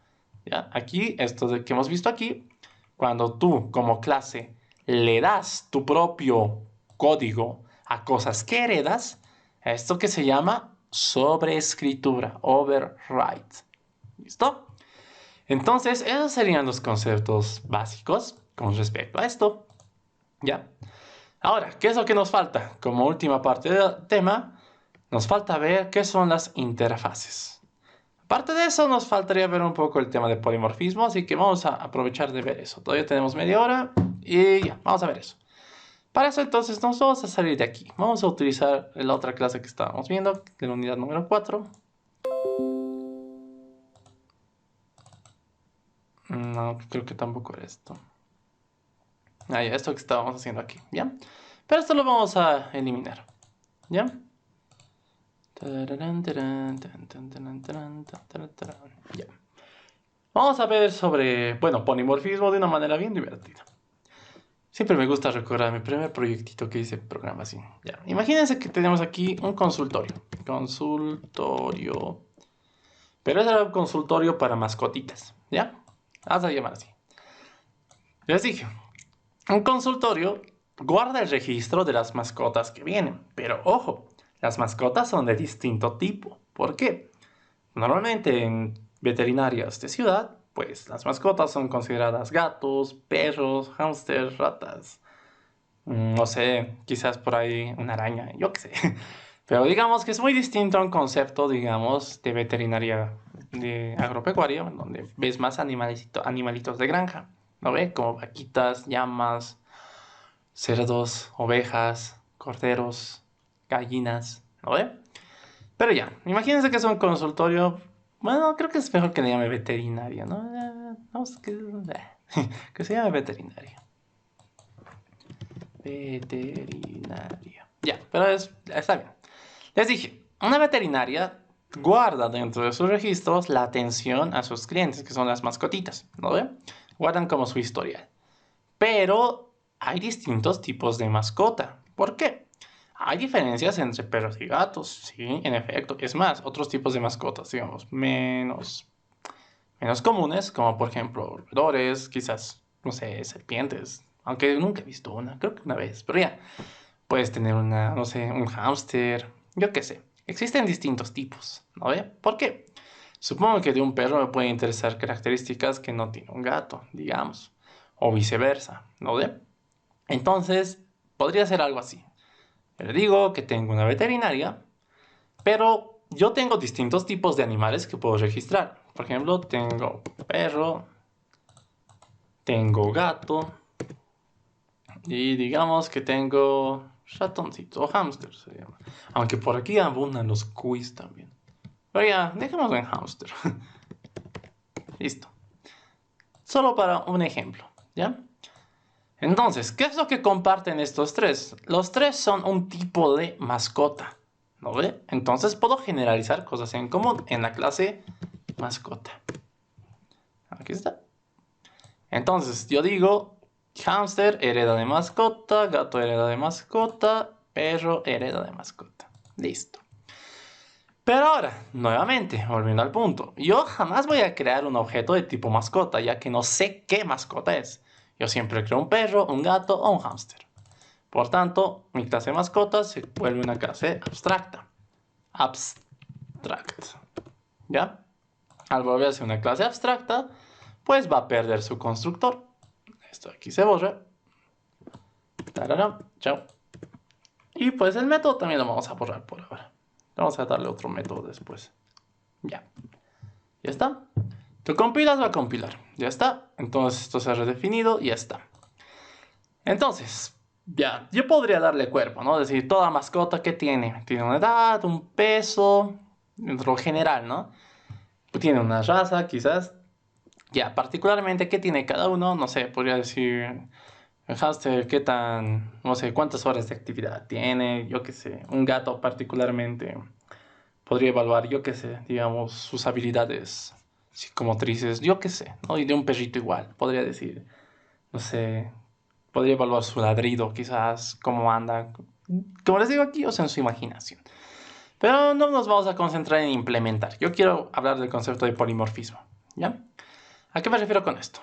¿Ya? Aquí, que hemos visto aquí, cuando tú como clase le das tu propio código a cosas que heredas, esto que se llama sobreescritura, override. ¿Listo? Entonces, esos serían los conceptos básicos con respecto a esto. ¿Ya? Ahora, ¿qué es lo que nos falta? Como última parte del tema, nos falta ver qué son las interfaces. Aparte de eso, nos faltaría ver un poco el tema de polimorfismo, así que vamos a aprovechar de ver eso. Todavía tenemos media hora y ya, vamos a ver eso. Para eso entonces nos vamos a salir de aquí. Vamos a utilizar la otra clase que estábamos viendo, de la unidad número 4. No, creo que tampoco era esto. Ah, ya, esto que estábamos haciendo aquí, ¿ya? Pero esto lo vamos a eliminar, ¿ya? Ya. Vamos a ver sobre, bueno, polimorfismo de una manera bien divertida. Siempre me gusta recordar mi primer proyectito que hice en programación. Ya. Imagínense que tenemos aquí un consultorio. Consultorio. Pero ese era un consultorio para mascotitas, ¿ya? Vamos a llamar así. Les dije, un consultorio guarda el registro de las mascotas que vienen. Pero ojo, las mascotas son de distinto tipo. ¿Por qué? Normalmente en veterinarias de ciudad, pues las mascotas son consideradas gatos, perros, hámsters, ratas. No sé, quizás por ahí una araña, yo qué sé. Pero digamos que es muy distinto a un concepto, digamos, de veterinaria de agropecuaria, donde ves más animalitos de granja, ¿no ve? Como vaquitas, llamas, cerdos, ovejas, corderos, gallinas, ¿no ve? Pero ya, imagínense que es un consultorio. Bueno, creo que es mejor que le llame veterinaria, ¿no? Vamos, que se llame veterinaria. Veterinaria. Ya, pero está bien. Les dije, una veterinaria guarda dentro de sus registros la atención a sus clientes, que son las mascotitas, ¿no ve? Guardan como su historial. Pero hay distintos tipos de mascota. ¿Por qué? Hay diferencias entre perros y gatos, sí, en efecto. Es más, otros tipos de mascotas, digamos, menos comunes, como por ejemplo roedores, quizás, no sé, serpientes. Aunque nunca he visto una, creo que una vez, pero ya. Puedes tener una, no sé, un hámster, yo qué sé. Existen distintos tipos, ¿no ve? ¿Por qué? Supongo que de un perro me pueden interesar características que no tiene un gato, digamos, o viceversa, ¿no ve? Entonces, podría ser algo así. Le digo que tengo una veterinaria, pero yo tengo distintos tipos de animales que puedo registrar. Por ejemplo, tengo perro, tengo gato y digamos que tengo ratoncito o hámster se llama. Aunque por aquí abundan los cuis también. Pero ya, dejémoslo en hámster. Listo. Solo para un ejemplo, ¿ya? Entonces, ¿qué es lo que comparten estos tres? Los tres son un tipo de mascota, ¿no ve? Entonces puedo generalizar cosas en común en la clase mascota. Aquí está. Entonces, yo digo, hámster hereda de mascota, gato hereda de mascota, perro hereda de mascota. Listo. Pero ahora, nuevamente, volviendo al punto, yo jamás voy a crear un objeto de tipo mascota, ya que no sé qué mascota es. Yo siempre creo un perro, un gato o un hámster. Por tanto, mi clase de mascotas se vuelve una clase abstracta. Abstract. ¿Ya? Al volverse una clase abstracta, pues va a perder su constructor. Esto aquí se borra. Tarará, chao. Y pues el método también lo vamos a borrar por ahora. Vamos a darle otro método después. Ya. Ya está. Tú compilas, va a compilar. Ya está. Entonces esto se ha redefinido y ya está. Entonces, ya, yo podría darle cuerpo, ¿no? Es decir, toda mascota que tiene. Tiene una edad, un peso, en lo general, ¿no? Tiene una raza, quizás. Ya, particularmente, ¿qué tiene cada uno? No sé, podría decir... El hámster, ¿qué tan, no sé, cuántas horas de actividad tiene? Yo qué sé. Un gato particularmente podría evaluar, yo qué sé, digamos, sus habilidades psicomotrices, yo qué sé, ¿no? Y de un perrito igual, podría decir, no sé, Podría evaluar su ladrido, quizás cómo anda. Como les digo aquí, o sea, en su imaginación. Pero no nos vamos a concentrar en implementar. Yo quiero hablar del concepto de polimorfismo. ¿Ya? ¿A qué me refiero con esto?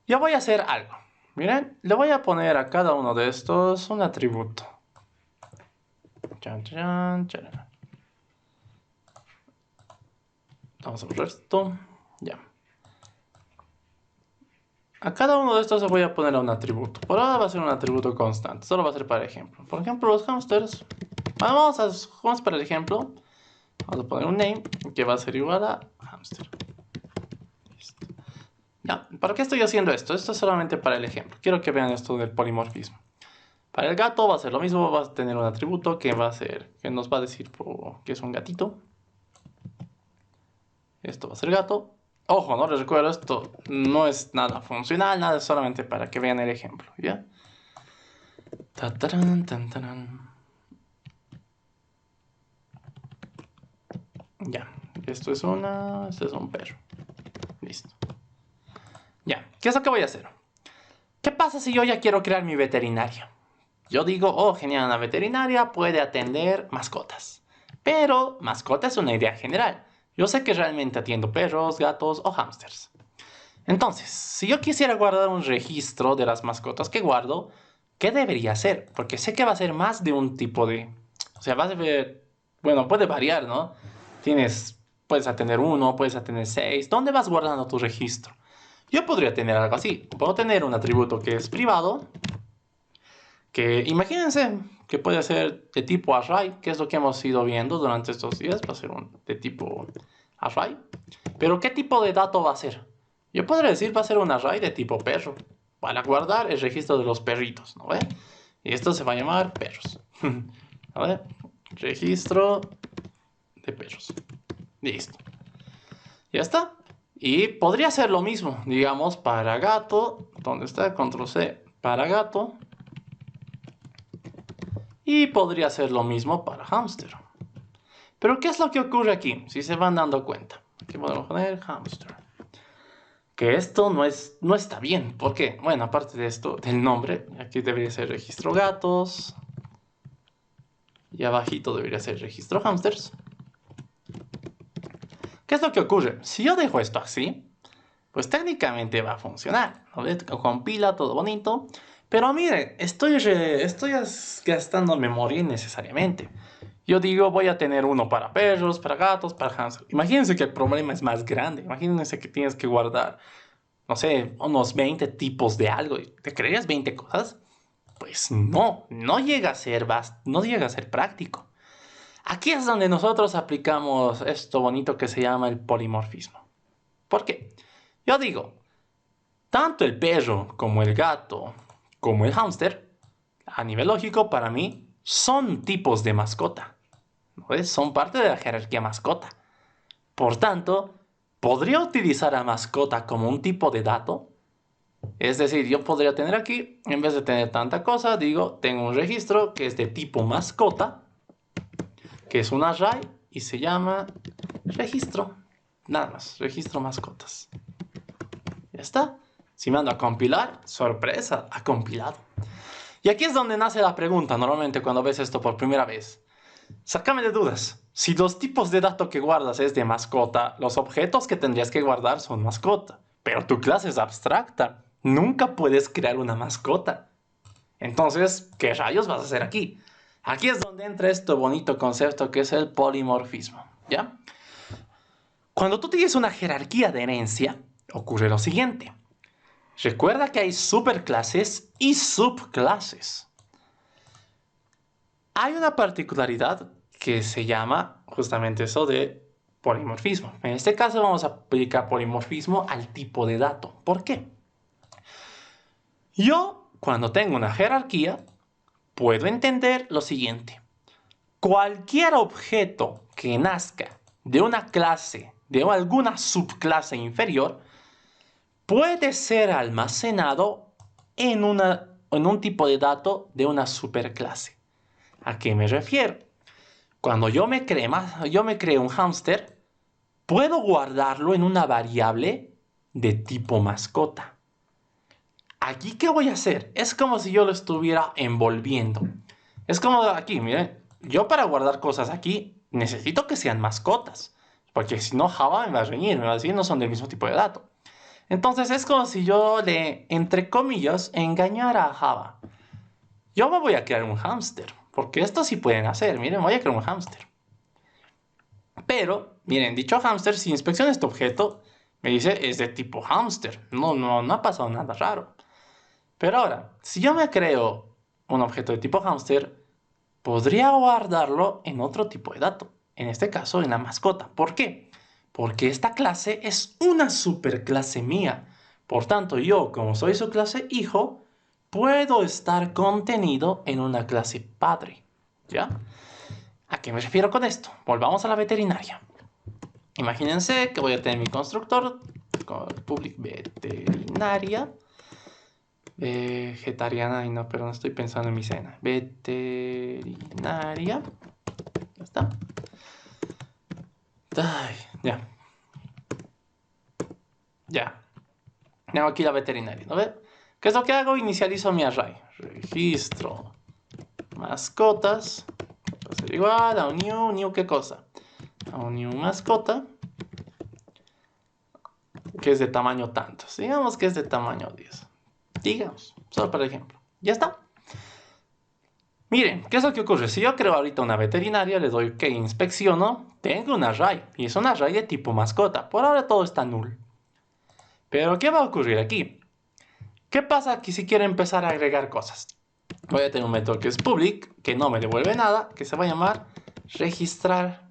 Yo voy a hacer algo. Miren, le voy a poner a cada uno de estos un atributo. Chan, chan, chan. Vamos a borrar esto. Ya. A cada uno de estos le voy a poner un atributo. Por ahora va a ser un atributo constante. Solo va a ser para ejemplo. Por ejemplo, los hamsters. Vamos para el ejemplo. Vamos a poner un name que va a ser igual a hamster. Listo. Ya. ¿Para qué estoy haciendo esto? Esto es solamente para el ejemplo. Quiero que vean esto del polimorfismo. Para el gato va a ser lo mismo. Va a tener un atributo que va a ser, que nos va a decir que es un gatito. Esto va a ser gato. Ojo, no les recuerdo, esto no es nada funcional, nada, es solamente para que vean el ejemplo, ¿ya? Tatarán, tantarán. Ya, esto es un perro. Listo. Ya, ¿qué es lo que voy a hacer? ¿Qué pasa si yo ya quiero crear mi veterinaria? Yo digo, oh, genial, una veterinaria puede atender mascotas. Pero mascota es una idea general. Yo sé que realmente atiendo perros, gatos o hámsters. Entonces, si yo quisiera guardar un registro de las mascotas que guardo, ¿qué debería hacer? Porque sé que va a ser más de un tipo de... O sea, vas a ver... Bueno, puede variar, ¿no? Puedes atender uno, puedes atender 6. ¿Dónde vas guardando tu registro? Yo podría tener algo así. Puedo tener un atributo que es privado, que imagínense que puede ser de tipo array, que es lo que hemos ido viendo durante estos días. Va a ser de tipo array. Pero ¿qué tipo de dato va a ser? Yo podría decir va a ser un array de tipo perro, para guardar el registro de los perritos, ¿no ve? Y esto se va a llamar perros. ¿No ve? Registro de perros. Listo. Ya está. Y podría ser lo mismo, digamos, para gato. ¿Dónde está? Control C. Para gato. Y podría ser lo mismo para hámster. Pero ¿qué es lo que ocurre aquí? Si se van dando cuenta. Aquí podemos poner hámster. Que esto no está bien. ¿Por qué? Bueno, aparte de esto, del nombre, aquí debería ser registro gatos. Y abajito debería ser registro hamsters. ¿Qué es lo que ocurre? Si yo dejo esto así, pues técnicamente va a funcionar, ¿no ves? Compila todo bonito. Pero miren, estoy gastando memoria innecesariamente. Yo digo, voy a tener uno para perros, para gatos, para hamsters. Imagínense que el problema es más grande. Imagínense que tienes que guardar, no sé, unos 20 tipos de algo. ¿Te creerías 20 cosas? Pues no llega a ser no llega a ser práctico. Aquí es donde nosotros aplicamos esto bonito que se llama el polimorfismo. ¿Por qué? Yo digo, tanto el perro como el gato como el hámster, a nivel lógico para mí, son tipos de mascota. ¿No ves? Son parte de la jerarquía mascota. Por tanto, ¿podría utilizar a mascota como un tipo de dato? Es decir, yo podría tener aquí, en vez de tener tanta cosa, digo, tengo un registro que es de tipo mascota, que es un array y se llama registro. Nada más, registro mascotas. Ya está. Si mando a compilar, sorpresa, ha compilado. Y aquí es donde nace la pregunta, normalmente cuando ves esto por primera vez. Sácame de dudas. Si los tipos de datos que guardas es de mascota, los objetos que tendrías que guardar son mascota. Pero tu clase es abstracta. Nunca puedes crear una mascota. Entonces, ¿qué rayos vas a hacer aquí? Aquí es donde entra este bonito concepto que es el polimorfismo, ¿ya? Cuando tú tienes una jerarquía de herencia, ocurre lo siguiente. Recuerda que hay superclases y subclases. Hay una particularidad que se llama justamente eso de polimorfismo. En este caso vamos a aplicar polimorfismo al tipo de dato. ¿Por qué? Yo, cuando tengo una jerarquía, puedo entender lo siguiente. Cualquier objeto que nazca de una clase, de alguna subclase inferior, puede ser almacenado en un tipo de dato de una superclase. ¿A qué me refiero? Cuando yo me creo un hámster, puedo guardarlo en una variable de tipo mascota. ¿Aquí qué voy a hacer? Es como si yo lo estuviera envolviendo. Es como aquí, miren. Yo para guardar cosas aquí necesito que sean mascotas. Porque si no, Java me va a reñir, me va a decir no son del mismo tipo de dato. Entonces es como si yo le, entre comillas, engañara a Java. Yo me voy a crear un hámster. Porque esto sí pueden hacer. Miren, voy a crear un hámster. Pero, miren, dicho hámster, si inspecciona este objeto, me dice es de tipo hámster. No ha pasado nada raro. Pero ahora, si yo me creo un objeto de tipo hámster, podría guardarlo en otro tipo de dato. En este caso, en la mascota. ¿Por qué? Porque esta clase es una superclase mía. Por tanto, yo, como soy su clase hijo, puedo estar contenido en una clase padre. ¿Ya? ¿A qué me refiero con esto? Volvamos a la veterinaria. Imagínense que voy a tener mi constructor con public veterinaria. Vegetariana, y no, pero no estoy pensando en mi cena. Veterinaria. Ya está. Ay, ya. Ya. Tengo aquí la veterinaria, ¿no ve? ¿Qué es lo que hago? Inicializo mi array. Registro mascotas. Va a ser igual a un new, ¿qué cosa? A un new mascota. Que es de tamaño tantos. Digamos que es de tamaño 10. Digamos, solo por ejemplo. Ya está. Miren, ¿qué es lo que ocurre? Si yo creo ahorita una veterinaria, le doy que inspecciono, tengo un array. Y es un array de tipo mascota. Por ahora todo está null. Pero ¿qué va a ocurrir aquí? ¿Qué pasa aquí si quiero empezar a agregar cosas? Voy a tener un método que es public, que no me devuelve nada, que se va a llamar registrar.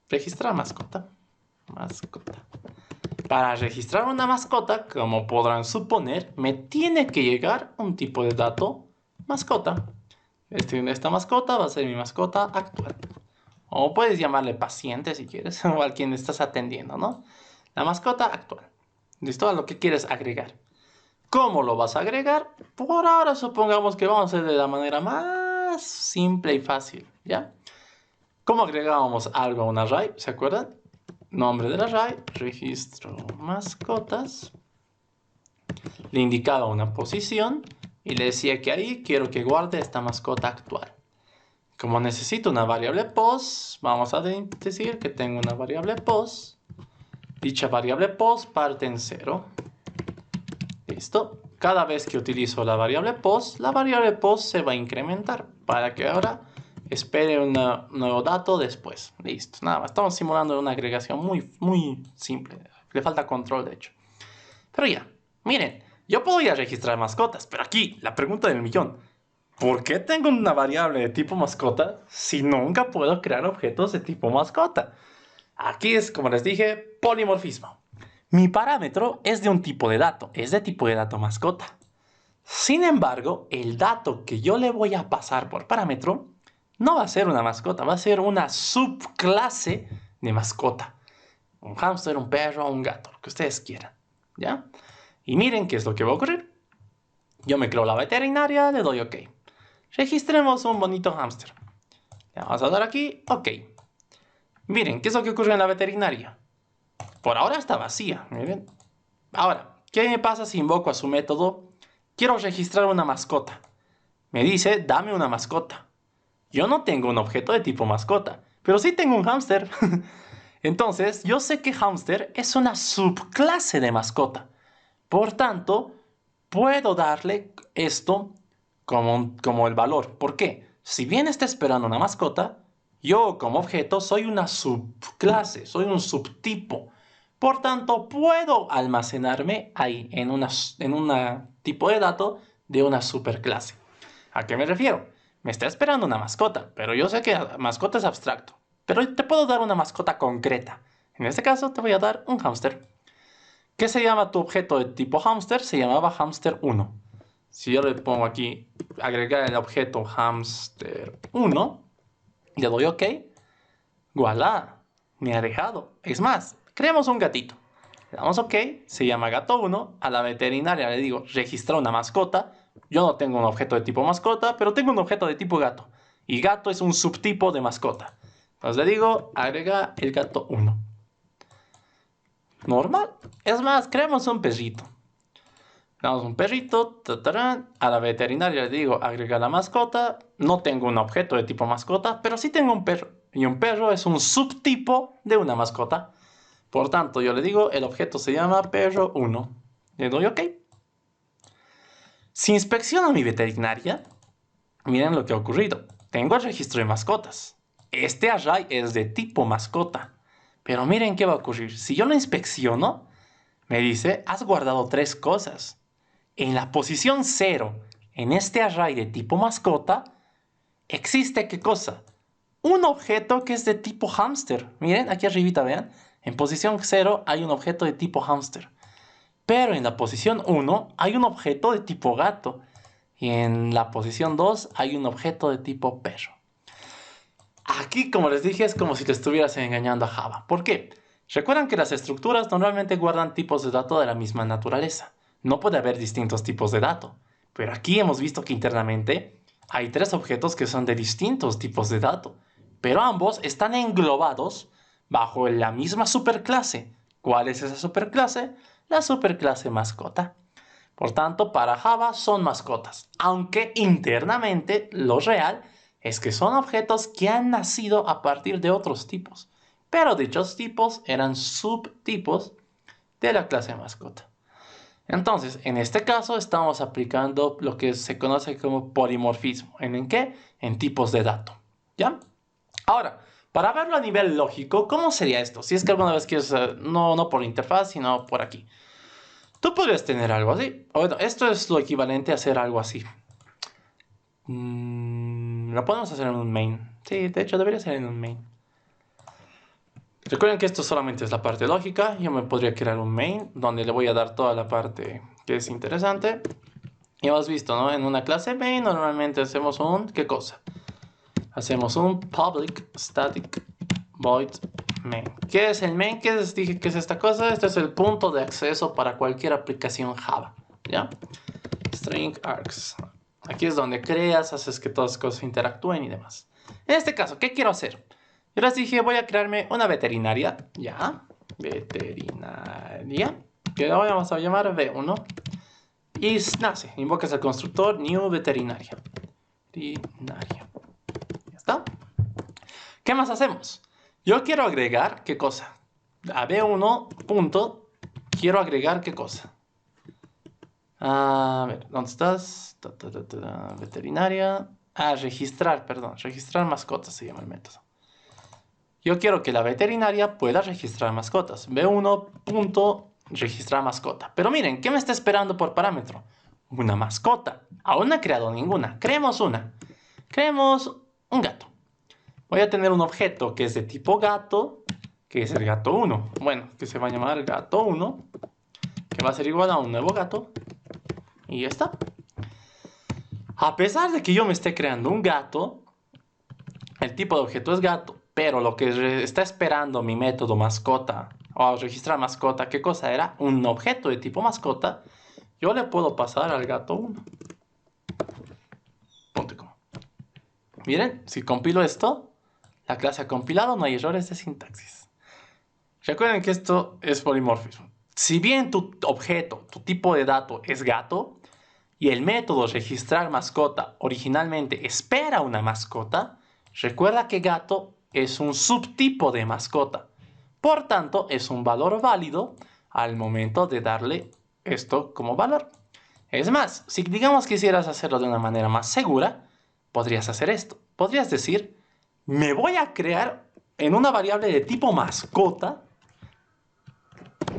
Registrar mascota. Mascota. Para registrar una mascota, como podrán suponer, me tiene que llegar un tipo de dato mascota. Esta mascota va a ser mi mascota actual. O puedes llamarle paciente si quieres, o a quien estás atendiendo, ¿no? La mascota actual. ¿Listo? A lo que quieres agregar. ¿Cómo lo vas a agregar? Por ahora supongamos que vamos a hacer de la manera más simple y fácil, ¿ya? ¿Cómo agregábamos algo a un array? ¿Se acuerdan? Nombre del array, registro mascotas. Le indicaba una posición y le decía que ahí quiero que guarde esta mascota actual. Como necesito una variable post, vamos a decir que tengo una variable post. Dicha variable post parte en 0. Listo. Cada vez que utilizo la variable post se va a incrementar para que ahora espere un nuevo dato después. Listo. Nada más. Estamos simulando una agregación muy simple. Le falta control, de hecho. Pero ya. Miren, yo puedo ya registrar mascotas, pero aquí la pregunta del millón. ¿Por qué tengo una variable de tipo mascota si nunca puedo crear objetos de tipo mascota? Aquí es, como les dije, polimorfismo. Mi parámetro es de un tipo de dato, es de tipo de dato mascota. Sin embargo, el dato que yo le voy a pasar por parámetro no va a ser una mascota, va a ser una subclase de mascota. Un hámster, un perro, un gato, lo que ustedes quieran. ¿Ya? Y miren qué es lo que va a ocurrir. Yo me creo la veterinaria, le doy OK. Registremos un bonito hámster. Le vamos a dar aquí OK. Miren, ¿qué es lo que ocurre en la veterinaria? Por ahora está vacía, miren. Ahora, ¿qué me pasa si invoco a su método? Quiero registrar una mascota. Me dice, dame una mascota. Yo no tengo un objeto de tipo mascota, pero sí tengo un hámster. Entonces, yo sé que hámster es una subclase de mascota. Por tanto, puedo darle esto como el valor. ¿Por qué? Si bien está esperando una mascota, yo como objeto soy una subclase, soy un subtipo. Por tanto, puedo almacenarme ahí en un tipo de dato de una superclase. ¿A qué me refiero? Me está esperando una mascota, pero yo sé que mascota es abstracto. Pero te puedo dar una mascota concreta. En este caso te voy a dar un hámster. ¿Qué se llama tu objeto de tipo hámster? Se llamaba hámster1. Si yo le pongo aquí, agregar el objeto hámster1, le doy OK, ¡voilá! Me ha dejado. Es más, creamos un gatito. Le damos OK, se llama gato1. A la veterinaria le digo, registra una mascota. Yo no tengo un objeto de tipo mascota, pero tengo un objeto de tipo gato. Y gato es un subtipo de mascota. Entonces le digo, agrega el gato1. Normal. Es más, creamos un perrito. Damos un perrito, a la veterinaria le digo agregar la mascota. No tengo un objeto de tipo mascota, pero sí tengo un perro. Y un perro es un subtipo de una mascota. Por tanto, yo le digo el objeto se llama perro 1. Le doy OK. Si inspecciono mi veterinaria, miren lo que ha ocurrido. Tengo el registro de mascotas. Este array es de tipo mascota. Pero miren qué va a ocurrir. Si yo lo inspecciono, me dice, has guardado 3 cosas. En la posición 0, en este array de tipo mascota, existe ¿qué cosa? Un objeto que es de tipo hámster. Miren, aquí arribita, vean. En posición 0 hay un objeto de tipo hámster. Pero en la posición 1 hay un objeto de tipo gato. Y en la posición 2 hay un objeto de tipo perro. Aquí, como les dije, es como si te estuvieras engañando a Java. ¿Por qué? Recuerdan que las estructuras normalmente guardan tipos de datos de la misma naturaleza. No puede haber distintos tipos de datos. Pero aquí hemos visto que internamente hay 3 objetos que son de distintos tipos de datos. Pero ambos están englobados bajo la misma superclase. ¿Cuál es esa superclase? La superclase mascota. Por tanto, para Java son mascotas, aunque internamente lo real es que son objetos que han nacido a partir de otros tipos, pero dichos tipos eran subtipos de la clase mascota. Entonces, en este caso estamos aplicando lo que se conoce como polimorfismo. ¿En qué? En tipos de dato. ¿Ya? Ahora, para verlo a nivel lógico, ¿cómo sería esto? Si es que alguna vez quieres, no por interfaz, sino por aquí. Tú podrías tener algo así. Bueno, esto es lo equivalente a hacer algo así. Lo podemos hacer en un main. Sí, de hecho debería ser en un main. Recuerden que esto solamente es la parte lógica. Yo me podría crear un main donde le voy a dar toda la parte que es interesante. Y hemos visto, ¿no? En una clase main normalmente hacemos un... ¿Qué cosa? Hacemos un public static void main. ¿Qué es el main? Dije que es esta cosa. Este es el punto de acceso para cualquier aplicación Java. ¿Ya? String args. Aquí es donde creas, haces que todas las cosas interactúen y demás. En este caso, ¿qué quiero hacer? Yo les dije, voy a crearme una veterinaria. Ya. Veterinaria. Que la vamos a llamar V1. Y nace. Invocas al constructor new veterinaria. Veterinaria. Ya está. ¿Qué más hacemos? Yo quiero agregar, ¿qué cosa? A V1 punto, quiero agregar, ¿qué cosa? A ver, ¿dónde estás? Veterinaria. Registrar, perdón. Registrar mascotas se llama el método. Yo quiero que la veterinaria pueda registrar mascotas. V1 punto registrar mascota. Pero miren, ¿qué me está esperando por parámetro? Una mascota. Aún no he creado ninguna. Creemos una. Creemos un gato. Voy a tener un objeto que es de tipo gato, que es el gato 1. Bueno, que se va a llamar gato 1, que va a ser igual a un nuevo gato. Y ya está. A pesar de que yo me esté creando un gato, el tipo de objeto es gato, pero lo que está esperando mi método mascota, o registrar mascota, ¿qué cosa era? Un objeto de tipo mascota, yo le puedo pasar al gato 1. Punto. Miren, si compilo esto, la clase ha compilado, no hay errores de sintaxis. Recuerden que esto es polimorfismo. Si bien tu objeto, tu tipo de dato es gato, y el método registrar mascota originalmente espera una mascota, recuerda que gato es un subtipo de mascota. Por tanto, es un valor válido al momento de darle esto como valor. Es más, si digamos quisieras hacerlo de una manera más segura, podrías hacer esto. Podrías decir, me voy a crear en una variable de tipo mascota,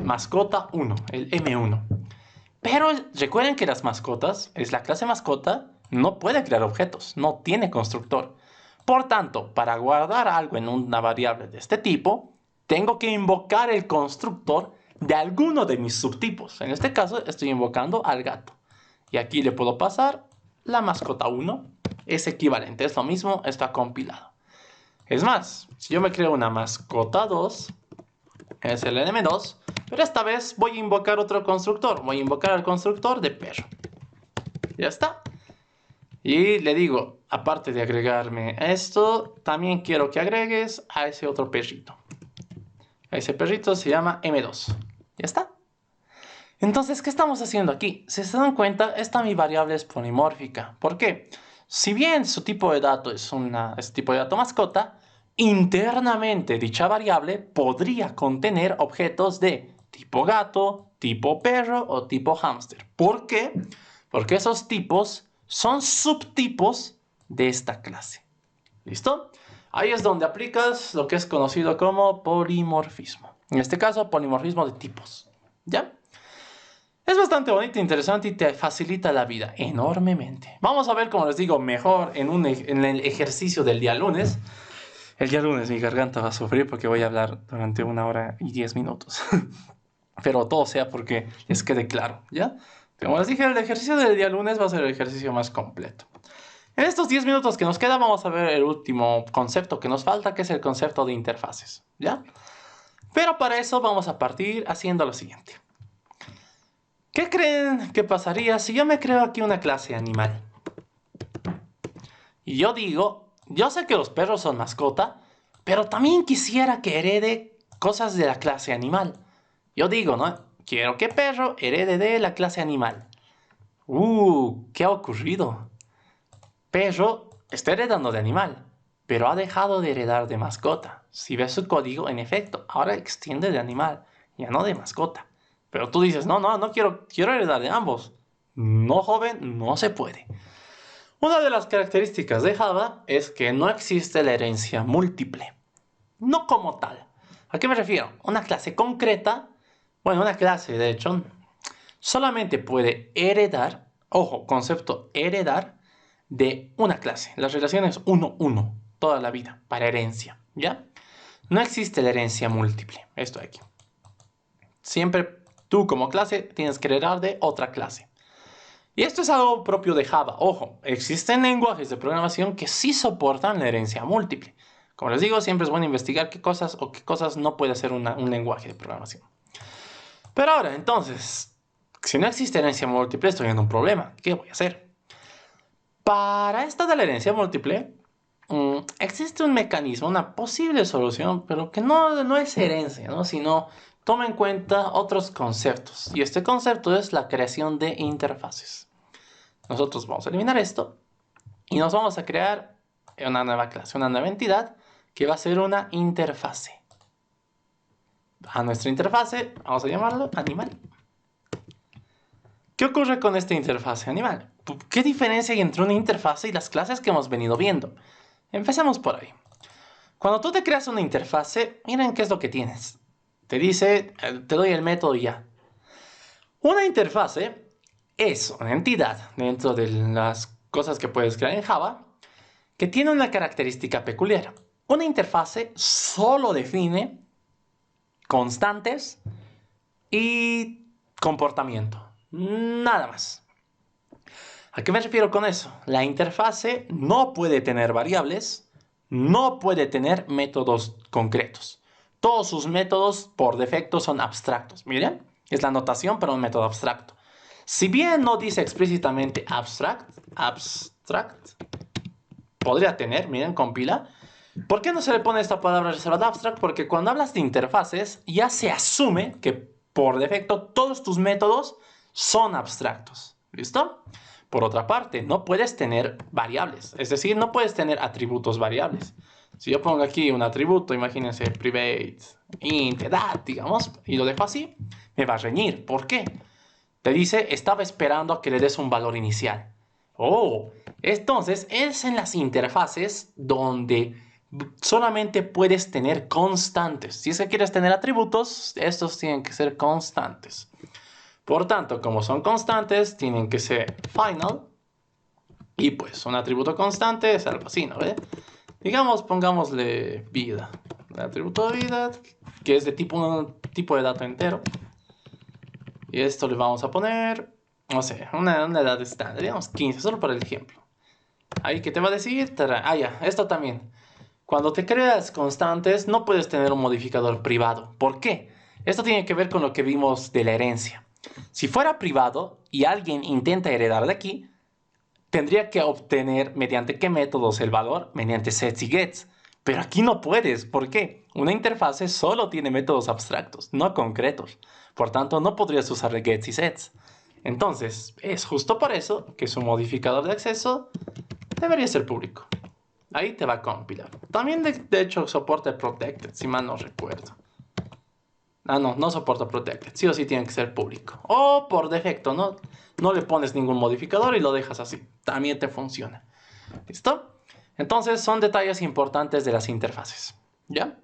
mascota 1, el M1. Pero recuerden que las mascotas, es la clase mascota, no puede crear objetos, no tiene constructor. Por tanto, para guardar algo en una variable de este tipo, tengo que invocar el constructor de alguno de mis subtipos. En este caso, estoy invocando al gato. Y aquí le puedo pasar la mascota 1. Es equivalente, es lo mismo, está compilado. Es más, si yo me creo una mascota 2, es el nm2, pero esta vez voy a invocar otro constructor. Voy a invocar al constructor de perro. Ya está. Y le digo, aparte de agregarme esto, también quiero que agregues a ese otro perrito. Ese perrito se llama M2. Ya está. Entonces, ¿qué estamos haciendo aquí? Si se dan cuenta, esta mi variable es polimórfica. ¿Por qué? Si bien su tipo de dato es tipo de dato mascota, internamente dicha variable podría contener objetos de tipo gato, tipo perro o tipo hámster. ¿Por qué? Porque esos tipos son subtipos de esta clase. ¿Listo? Ahí es donde aplicas lo que es conocido como polimorfismo. En este caso, polimorfismo de tipos. ¿Ya? Es bastante bonito, interesante y te facilita la vida enormemente. Vamos a ver, como les digo, mejor en el ejercicio del día lunes. El día lunes mi garganta va a sufrir porque voy a hablar durante 1 hora y 10 minutos. Pero todo sea porque les quede claro, ¿ya? Como les dije, el ejercicio del día lunes va a ser el ejercicio más completo. En estos 10 minutos que nos quedan vamos a ver el último concepto que nos falta, que es el concepto de interfaces, ¿ya? Pero para eso vamos a partir haciendo lo siguiente. ¿Qué creen que pasaría si yo me creo aquí una clase animal? Y yo digo, yo sé que los perros son mascota, pero también quisiera que herede cosas de la clase animal. Yo digo, ¿no? Quiero que perro herede de la clase animal. ¿Qué ha ocurrido? Perro está heredando de animal, pero ha dejado de heredar de mascota. Si ves su código, en efecto, ahora extiende de animal, ya no de mascota. Pero tú dices, no quiero heredar de ambos. No, joven, no se puede. Una de las características de Java es que no existe la herencia múltiple. No como tal. ¿A qué me refiero? Una clase concreta, bueno, una clase de hecho, solamente puede heredar, ojo, concepto heredar, de una clase. Las relaciones 1-1, toda la vida, para herencia, ¿ya? No existe la herencia múltiple, esto de aquí. Siempre tú como clase tienes que heredar de otra clase. Y esto es algo propio de Java. Ojo, existen lenguajes de programación que sí soportan la herencia múltiple. Como les digo, siempre es bueno investigar qué cosas no puede hacer un lenguaje de programación. Pero ahora, entonces, si no existe herencia múltiple, estoy en un problema. ¿Qué voy a hacer? Para esta de la herencia múltiple, existe un mecanismo, una posible solución, pero que no es herencia, ¿no? Sino toma en cuenta otros conceptos. Y este concepto es la creación de interfaces. Nosotros vamos a eliminar esto y nos vamos a crear una nueva clase, una nueva entidad que va a ser una interfase. A nuestra interfase vamos a llamarlo animal. ¿Qué ocurre con esta interfase animal? ¿Qué diferencia hay entre una interfase y las clases que hemos venido viendo? Empecemos por ahí. Cuando tú te creas una interfase, miren qué es lo que tienes. Te dice, te doy el método y ya. Una interfase es una entidad dentro de las cosas que puedes crear en Java que tiene una característica peculiar. Una interfase solo define constantes y comportamiento. Nada más. ¿A qué me refiero con eso? La interfase no puede tener variables, no puede tener métodos concretos. Todos sus métodos por defecto son abstractos. Miren, es la notación para un método abstracto. Si bien no dice explícitamente abstract, podría tener, miren, compila. ¿Por qué no se le pone esta palabra reservada abstract? Porque cuando hablas de interfaces ya se asume que por defecto todos tus métodos son abstractos. ¿Listo? Por otra parte, no puedes tener variables, es decir, no puedes tener atributos variables. Si yo pongo aquí un atributo, imagínense private int edad, digamos, y lo dejo así, me va a reñir. ¿Por qué? Te dice, estaba esperando a que le des un valor inicial. Entonces es en las interfaces donde solamente puedes tener constantes. Si es que quieres tener atributos, estos tienen que ser constantes. Por tanto, como son constantes, tienen que ser final. Y pues un atributo constante es algo así, ¿no ve? Digamos, pongámosle vida. El atributo de vida, que es de un tipo de dato entero. Y esto le vamos a poner, no sé, una edad estándar, digamos 15, solo para el ejemplo. Ahí, ¿qué te va a decir? Ya, esto también. Cuando te creas constantes, no puedes tener un modificador privado. ¿Por qué? Esto tiene que ver con lo que vimos de la herencia. Si fuera privado y alguien intenta heredar de aquí, tendría que obtener mediante qué métodos el valor, mediante sets y gets. Pero aquí no puedes. ¿Por qué? Una interfase solo tiene métodos abstractos, no concretos. Por tanto, no podrías usar gets y sets. Entonces, es justo por eso que su modificador de acceso debería ser público. Ahí te va a compilar. También, de hecho, soporta protected, si mal no recuerdo. No soporta protected. Sí o sí tiene que ser público. O por defecto, no le pones ningún modificador y lo dejas así. También te funciona. ¿Listo? Entonces, son detalles importantes de las interfaces. ¿Ya?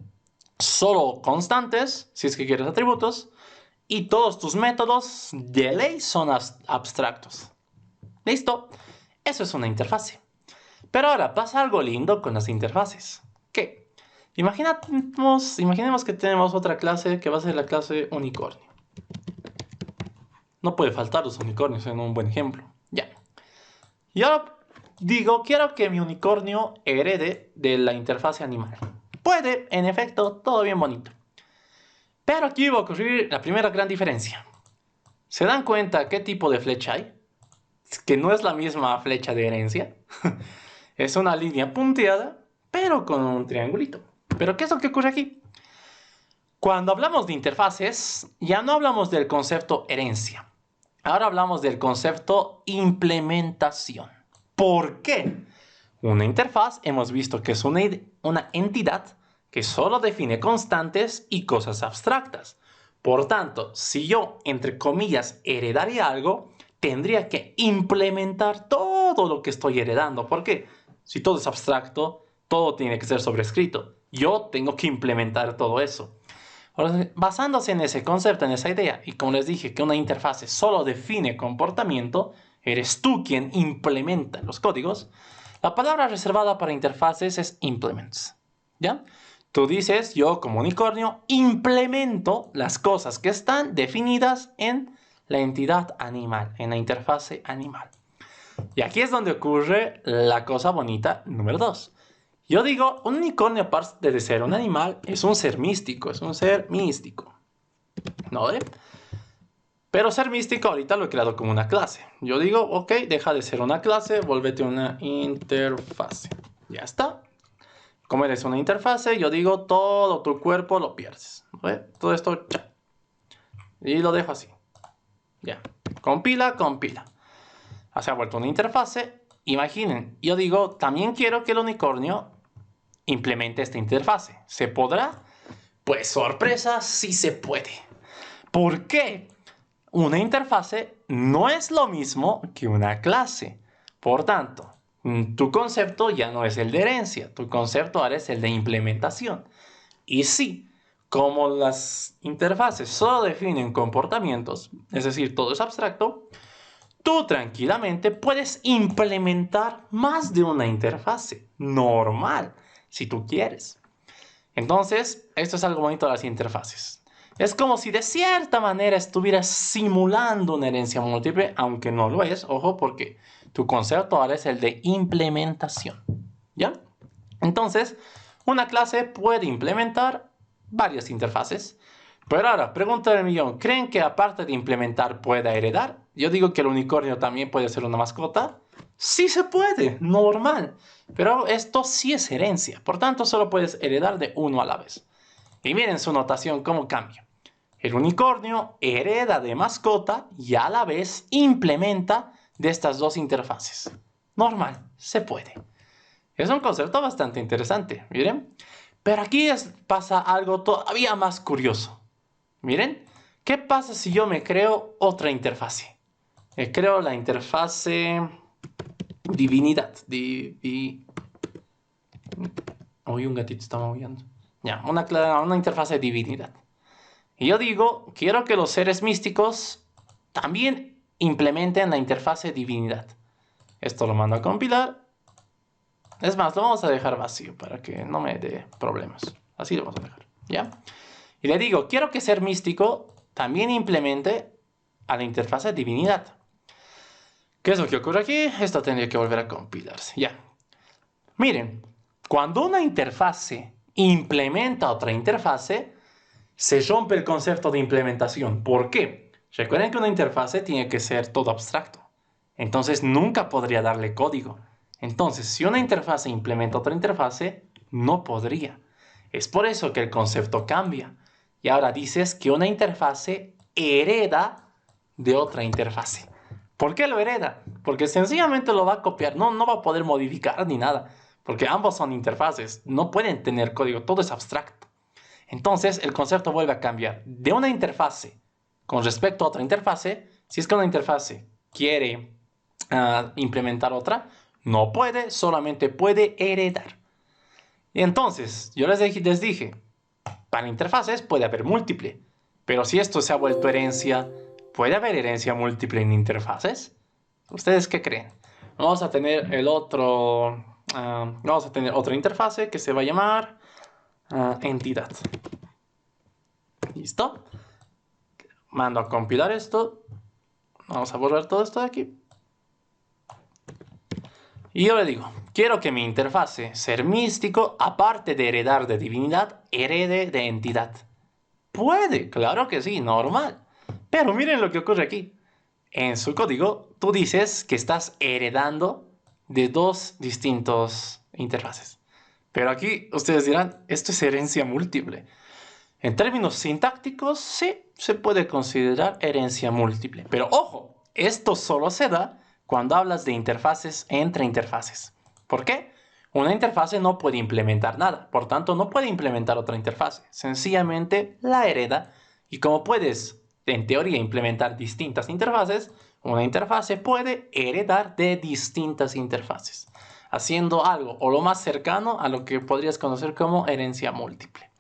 Solo constantes, si es que quieres atributos. Y todos tus métodos de ley son abstractos. ¿Listo? Eso es una interfase. Pero ahora pasa algo lindo con las interfaces. ¿Qué? Imaginemos que tenemos otra clase que va a ser la clase unicornio. No puede faltar los unicornios en un buen ejemplo. Ya. Y ahora digo, quiero que mi unicornio herede de la interfase animal. Puede, en efecto, todo bien bonito. Pero aquí va a ocurrir la primera gran diferencia. ¿Se dan cuenta qué tipo de flecha hay? Que no es la misma flecha de herencia. Es una línea punteada, pero con un triangulito. ¿Pero qué es lo que ocurre aquí? Cuando hablamos de interfaces, ya no hablamos del concepto herencia. Ahora hablamos del concepto implementación. ¿Por qué? Una interfaz hemos visto que es una entidad que solo define constantes y cosas abstractas. Por tanto, si yo, entre comillas, heredaría algo, tendría que implementar todo lo que estoy heredando. ¿Por qué? Si todo es abstracto, todo tiene que ser sobrescrito. Yo tengo que implementar todo eso. Ahora, basándose en ese concepto, en esa idea, y como les dije que una interfase solo define comportamiento, eres tú quien implementa los códigos, la palabra reservada para interfaces es implements. ¿Ya? Tú dices, yo como unicornio implemento las cosas que están definidas en la entidad animal, en la interfase animal. Y aquí es donde ocurre la cosa bonita número 2. Yo digo, un unicornio, aparte de ser un animal, es un ser místico, es un ser místico. ¿No? Pero ser místico ahorita lo he creado como una clase. Yo digo, ok, deja de ser una clase, vuélvete una interfase. Ya está. Como eres una interfase, yo digo, todo tu cuerpo lo pierdes. ¿No? Todo esto, ya. Y lo dejo así. Ya. Compila. Se ha vuelto una interfase. Imaginen, yo digo, también quiero que el unicornio implemente esta interfase. ¿Se podrá? Pues sorpresa, sí se puede. ¿Por qué? Una interfase no es lo mismo que una clase. Por tanto, tu concepto ya no es el de herencia, tu concepto ahora es el de implementación. Y sí, como las interfaces solo definen comportamientos, es decir, todo es abstracto, tú tranquilamente puedes implementar más de una interfase normal, si tú quieres. Entonces, esto es algo bonito de las interfaces. Es como si de cierta manera estuvieras simulando una herencia múltiple, aunque no lo es, ojo, porque tu concepto ahora es el de implementación. ¿Ya? Entonces, una clase puede implementar varias interfaces. Pero ahora, pregunta del millón, ¿creen que aparte de implementar pueda heredar? Yo digo que el unicornio también puede ser una mascota. Sí se puede, normal. Pero esto sí es herencia, por tanto solo puedes heredar de uno a la vez. Y miren su notación cómo cambia. El unicornio hereda de mascota y a la vez implementa de estas dos interfaces. Normal, se puede. Es un concepto bastante interesante, miren. Pero aquí pasa algo todavía más curioso. Miren, ¿qué pasa si yo me creo otra interfase? Creo la interfase divinidad. Uy, un gatito está maullando. Ya, una interfase de divinidad. Y yo digo, quiero que los seres místicos también implementen la interfase divinidad. Esto lo mando a compilar. Es más, lo vamos a dejar vacío para que no me dé problemas. Así lo vamos a dejar, ¿ya? Y le digo, quiero que ser místico también implemente a la interfase divinidad. ¿Qué es lo que ocurre aquí? Esto tendría que volver a compilarse, ya. Miren, cuando una interfase implementa otra interfase, se rompe el concepto de implementación. ¿Por qué? Recuerden que una interfase tiene que ser todo abstracto. Entonces nunca podría darle código. Entonces, si una interfase implementa otra interfase, no podría. Es por eso que el concepto cambia. Y ahora dices que una interfase hereda de otra interfase. ¿Por qué lo hereda? Porque sencillamente lo va a copiar, no va a poder modificar ni nada. Porque ambos son interfaces, no pueden tener código, todo es abstracto. Entonces el concepto vuelve a cambiar. De una interfase con respecto a otra interfase, si es que una interfase quiere implementar otra, no puede, solamente puede heredar. Y entonces, yo les dije, para interfaces puede haber múltiple, pero si esto se ha vuelto herencia, ¿puede haber herencia múltiple en interfaces? ¿Ustedes qué creen? Vamos a tener vamos a tener otra interfase que se va a llamar entidad. ¿Listo? Mando a compilar esto. Vamos a borrar todo esto de aquí. Y yo le digo, quiero que mi interfase, ser místico, aparte de heredar de divinidad, herede de entidad. Puede, claro que sí, normal. Pero miren lo que ocurre aquí. En su código, tú dices que estás heredando de dos distintos interfaces. Pero aquí ustedes dirán, esto es herencia múltiple. En términos sintácticos, sí, se puede considerar herencia múltiple. Pero ojo, esto solo se da cuando hablas de interfaces entre interfaces. ¿Por qué? Una interfase no puede implementar nada, por tanto no puede implementar otra interfase. Sencillamente la hereda y como puedes, en teoría, implementar distintas interfaces, una interfase puede heredar de distintas interfaces, haciendo algo o lo más cercano a lo que podrías conocer como herencia múltiple.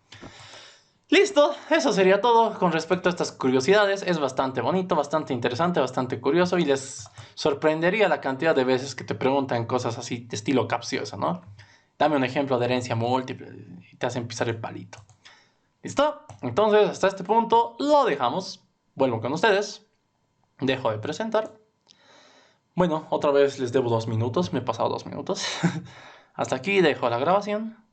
Listo, eso sería todo con respecto a estas curiosidades. Es bastante bonito, bastante interesante, bastante curioso y les sorprendería la cantidad de veces que te preguntan cosas así de estilo capcioso, ¿no? Dame un ejemplo de herencia múltiple y te hacen pisar el palito. ¿Listo? Entonces, hasta este punto lo dejamos. Vuelvo con ustedes. Dejo de presentar. Bueno, otra vez les debo 2 minutos. Me he pasado 2 minutos. Hasta aquí dejo la grabación.